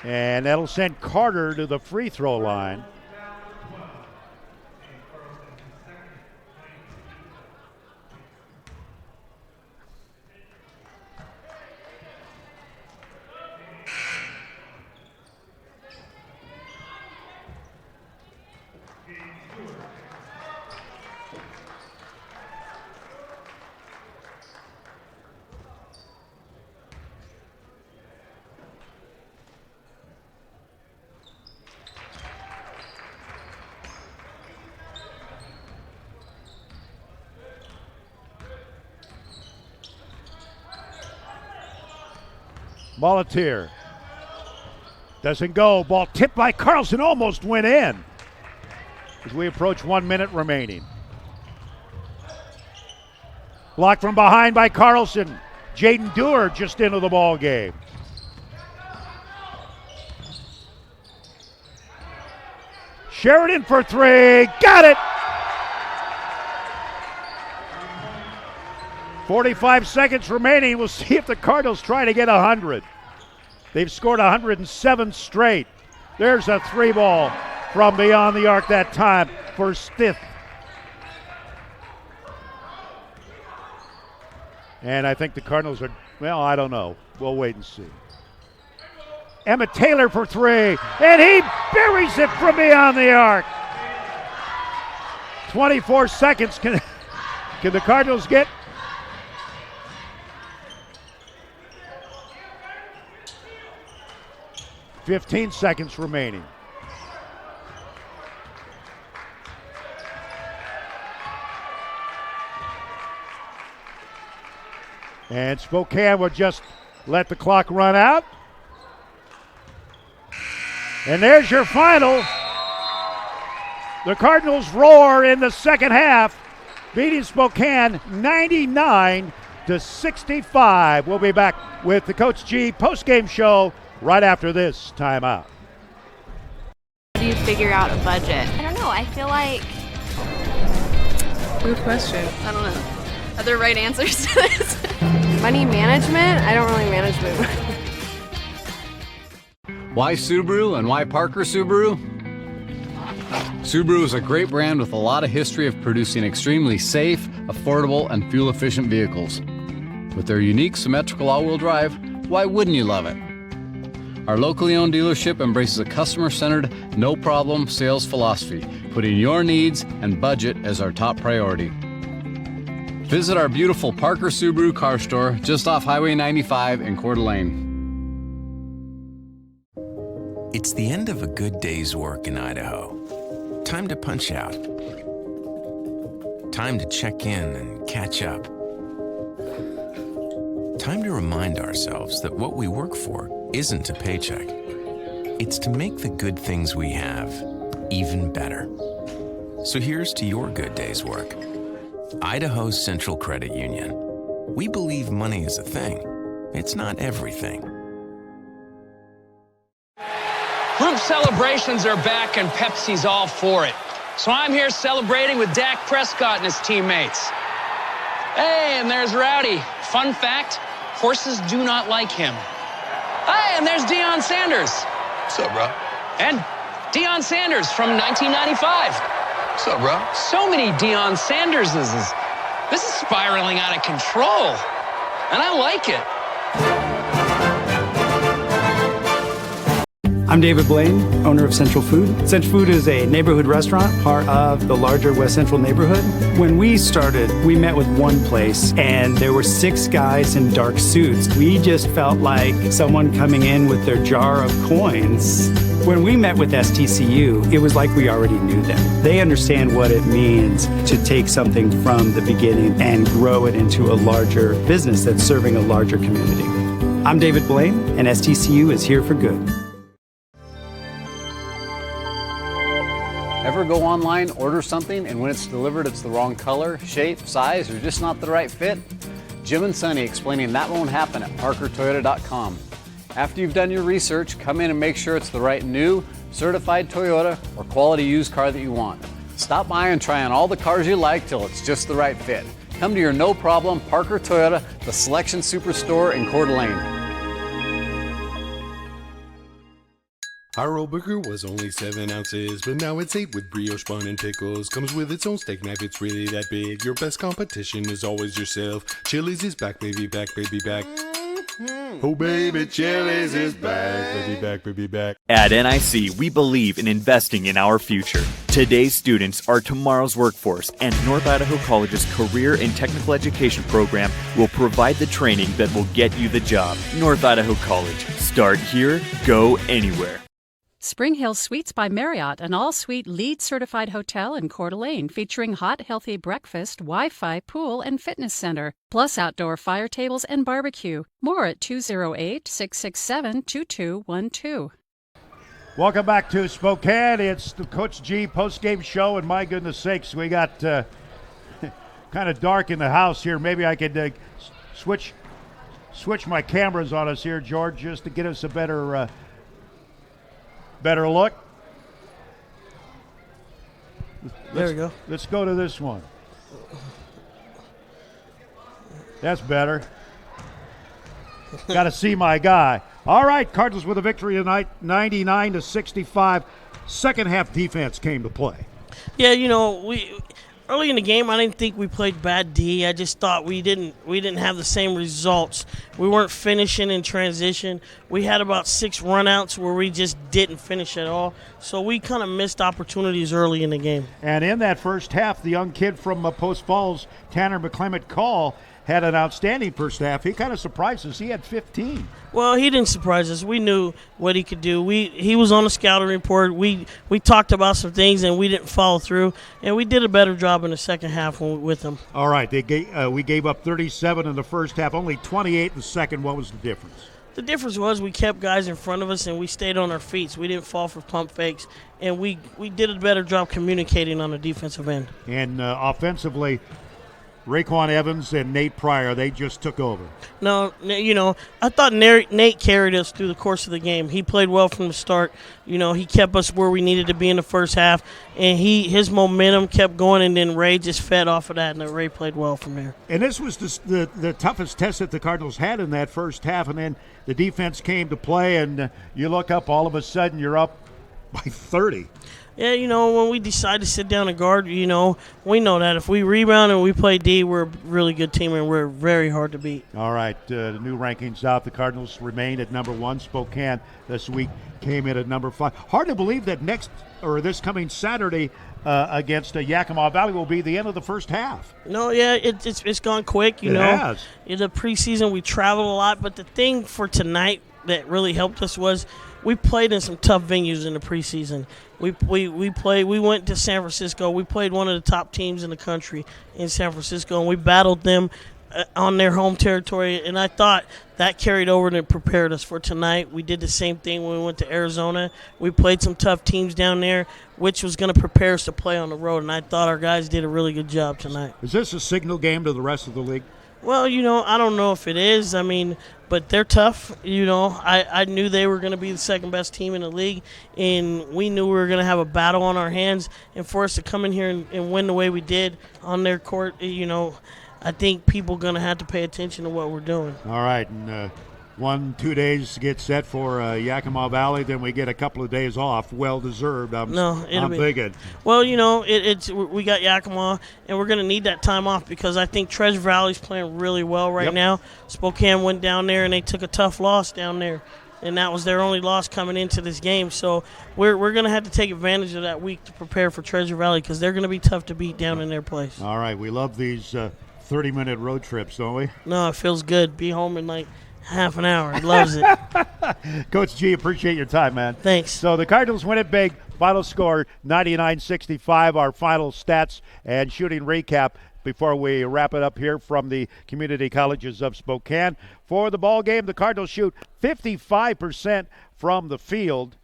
And that'll send Carter to the free throw line. Molatier doesn't go. Ball tipped by Carlson, almost went in as we approach 1 minute remaining. Blocked from behind by Carlson. Jaden Dewar just into the ball game. Sheridan for three. Got it! 45 seconds remaining. We'll see if the Cardinals try to get 100. They've scored 107 straight. There's a three ball from beyond the arc that time for Stith. And I think the Cardinals are, well, I don't know. We'll wait and see. Emmett Taylor for three, and he buries it from beyond the arc. 24 seconds. Can the Cardinals get? $15 seconds remaining. And Spokane will just let the clock run out. And there's your final. The Cardinals roar in the second half, beating Spokane 99-65. We'll be back with the Coach G postgame show right after this timeout. How do you figure out a budget? I don't know. I feel like... Good question. I don't know. Are there right answers to this? Money management? I don't really manage money. Why Subaru and why Parker Subaru? Subaru is a great brand with a lot of history of producing extremely safe, affordable, and fuel-efficient vehicles. With their unique symmetrical all-wheel drive, why wouldn't you love it? Our locally owned dealership embraces a customer-centered, no-problem sales philosophy, putting your needs and budget as our top priority. Visit our beautiful Parker Subaru car store just off Highway 95 in Coeur d'Alene. It's the end of a good day's work in Idaho. Time to punch out. Time to check in and catch up. Time to remind ourselves that what we work for isn't a paycheck. It's to make the good things we have even better. So here's to your good day's work. Idaho's Central Credit Union. We believe money is a thing. It's not everything. Group celebrations are back and Pepsi's all for it. So I'm here celebrating with Dak Prescott and his teammates. Hey, and there's Rowdy. Fun fact, horses do not like him. Hey, and there's Deion Sanders. What's up, bro? And Deion Sanders from 1995. What's up, bro? So many Deion Sanderses. This is spiraling out of control. And I like it. I'm David Blaine, owner of Central Food. Central Food is a neighborhood restaurant, part of the larger West Central neighborhood. When we started, we met with one place, and there were 6 guys in dark suits. We just felt like someone coming in with their jar of coins. When we met with STCU, it was like we already knew them. They understand what it means to take something from the beginning and grow it into a larger business that's serving a larger community. I'm David Blaine, and STCU is here for good. Ever go online, order something, and when it's delivered it's the wrong color, shape, size, or just not the right fit? Jim and Sonny explaining that won't happen at parkertoyota.com. After you've done your research, come in and make sure it's the right new, certified Toyota or quality used car that you want. Stop by and try on all the cars you like till it's just the right fit. Come to your no-problem Parker Toyota, the Selection Superstore in Coeur d'Alene. Our old burger was only 7 ounces, but now it's 8 with brioche bun and pickles. Comes with its own steak knife, it's really that big. Your best competition is always yourself. Chili's is back, baby, back, baby, back. Oh baby, Chili's is back, baby, back, baby, back. At NIC, we believe in investing in our future. Today's students are tomorrow's workforce, and North Idaho College's Career and Technical Education program will provide the training that will get you the job. North Idaho College. Start here, go anywhere. Spring Hill Suites by Marriott, an all-suite LEED-certified hotel in Coeur d'Alene featuring hot, healthy breakfast, Wi-Fi, pool, and fitness center, plus outdoor fire tables and barbecue. More at 208-667-2212. Welcome back to Spokane. It's the Coach G post-game show, and my goodness sakes, we got kind of dark in the house here. Maybe I could switch my cameras on us here, George, just to get us a better look. There we go. Let's go to this one. That's better. Got to see my guy. All right, Cardinals with a victory tonight, 99-65. Second half defense came to play. Yeah, we early in the game, I didn't think we played bad D. I just thought we didn't have the same results. We weren't finishing in transition. We had about 6 runouts where we just didn't finish at all. So we kind of missed opportunities early in the game. And in that first half, the young kid from Post Falls, Tanner McClement Call, had an outstanding first half. He kind of surprised us. He had 15. Well, he didn't surprise us. We knew what he could do. He was on the scouting report. We talked about some things, and we didn't follow through. And we did a better job in the second half with him. All right. We gave up 37 in the first half, only 28 in the second. What was the difference? The difference was we kept guys in front of us, and we stayed on our feet. So we didn't fall for pump fakes, and we did a better job communicating on the defensive end. And offensively, Raekwon Evans and Nate Pryor, they just took over. No, I thought Nate carried us through the course of the game. He played well from the start. He kept us where we needed to be in the first half, and his momentum kept going, and then Ray just fed off of that, and then Ray played well from there. And this was the toughest test that the Cardinals had in that first half, and then the defense came to play, and you look up, all of a sudden you're up by 30. Yeah, when we decide to sit down and guard, we know that if we rebound and we play D, we're a really good team and we're very hard to beat. All right, the new rankings out. The Cardinals remain at number 1. Spokane this week came in at number 5. Hard to believe that this coming Saturday against Yakima Valley will be the end of the first half. No, yeah, it's gone quick. It has. In the preseason, we traveled a lot, but the thing for tonight that really helped us was we played in some tough venues in the preseason. We went to San Francisco. We played one of the top teams in the country in San Francisco, and we battled them on their home territory, and I thought that carried over and it prepared us for tonight. We did the same thing when we went to Arizona. We played some tough teams down there, which was going to prepare us to play on the road, and I thought our guys did a really good job tonight. Is this a signal game to the rest of the league? Well, I don't know if it is. But they're tough. I knew they were going to be the second best team in the league, and we knew we were going to have a battle on our hands. And for us to come in here and win the way we did on their court, I think people are going to have to pay attention to what we're doing. All right, and 1-2 days to get set for Yakima Valley, then we get a couple of days off. Well deserved. I'm thinking. Well, we got Yakima, and we're going to need that time off because I think Treasure Valley's playing really well right now. Spokane went down there and they took a tough loss down there. and that was their only loss coming into this game. So we're going to have to take advantage of that week to prepare for Treasure Valley because they're going to be tough to beat down in their place. All right, we love these 30-minute road trips, don't we? No, it feels good. Be home in like half an hour. He loves it. Coach G, appreciate your time, man. Thanks. So the Cardinals win it big. Final score 99-65. Our final stats and shooting recap before we wrap it up here from the community colleges of Spokane. For the ball game, the Cardinals shoot 55% from the field,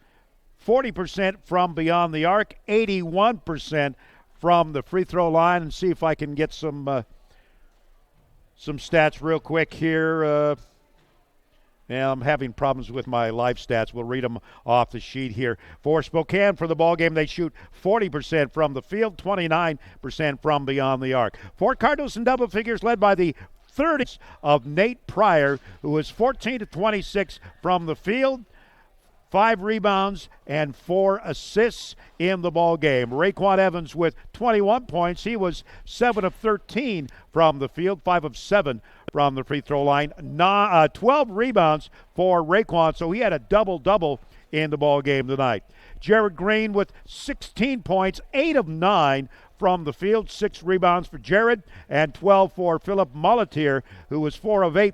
40% from beyond the arc, 81% from the free throw line. And see if I can get some stats real quick here. Yeah, I'm having problems with my live stats. We'll read them off the sheet here. For Spokane, for the ball game, they shoot 40% from the field, 29% from beyond the arc. For Cardinals in double figures, led by the 30s of Nate Pryor, who was 14-26 from the field, 5 rebounds and 4 assists in the ball game. Raekwon Evans with 21 points. He was 7 of 13 from the field, 5 of 7 from the free throw line. 12 rebounds for Raekwon, so he had a double-double in the ball game tonight. Jared Green with 16 points, 8 of 9 from the field, 6 rebounds for Jared, and 12 for Philip Molatier, who was 4 of 8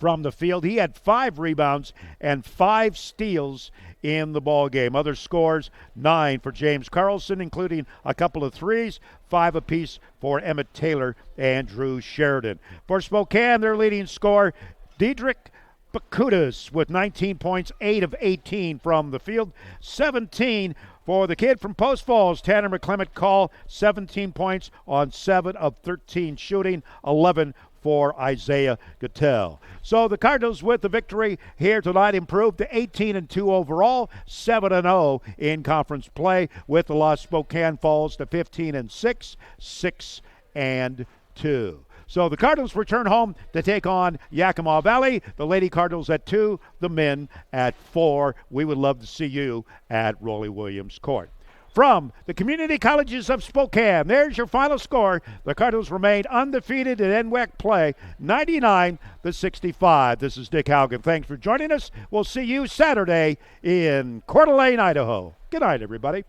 from the field. He had 5 rebounds and 5 steals in the ball game. Other scores, 9 for James Carlson, including a couple of threes, 5 apiece for Emmett Taylor and Drew Sheridan. For Spokane, their leading scorer, Diedrich Bakutas with 19 points, 8 of 18 from the field, 17 for the kid from Post Falls, Tanner McClement Call, 17 points on 7 of 13 shooting, 11 for Isaiah Gattel. So the Cardinals with the victory here tonight improved to 18-2 overall, 7-0 in conference play, with the loss Spokane falls to 15-6, 6-2. So the Cardinals return home to take on Yakima Valley. The Lady Cardinals at 2, the men at 4. We would love to see you at Rollie Williams Court. From the community colleges of Spokane, there's your final score. The Cardinals remained undefeated in NWAC play, 99-65. This is Dick Haugen. Thanks for joining us. We'll see you Saturday in Coeur d'Alene, Idaho. Good night, everybody.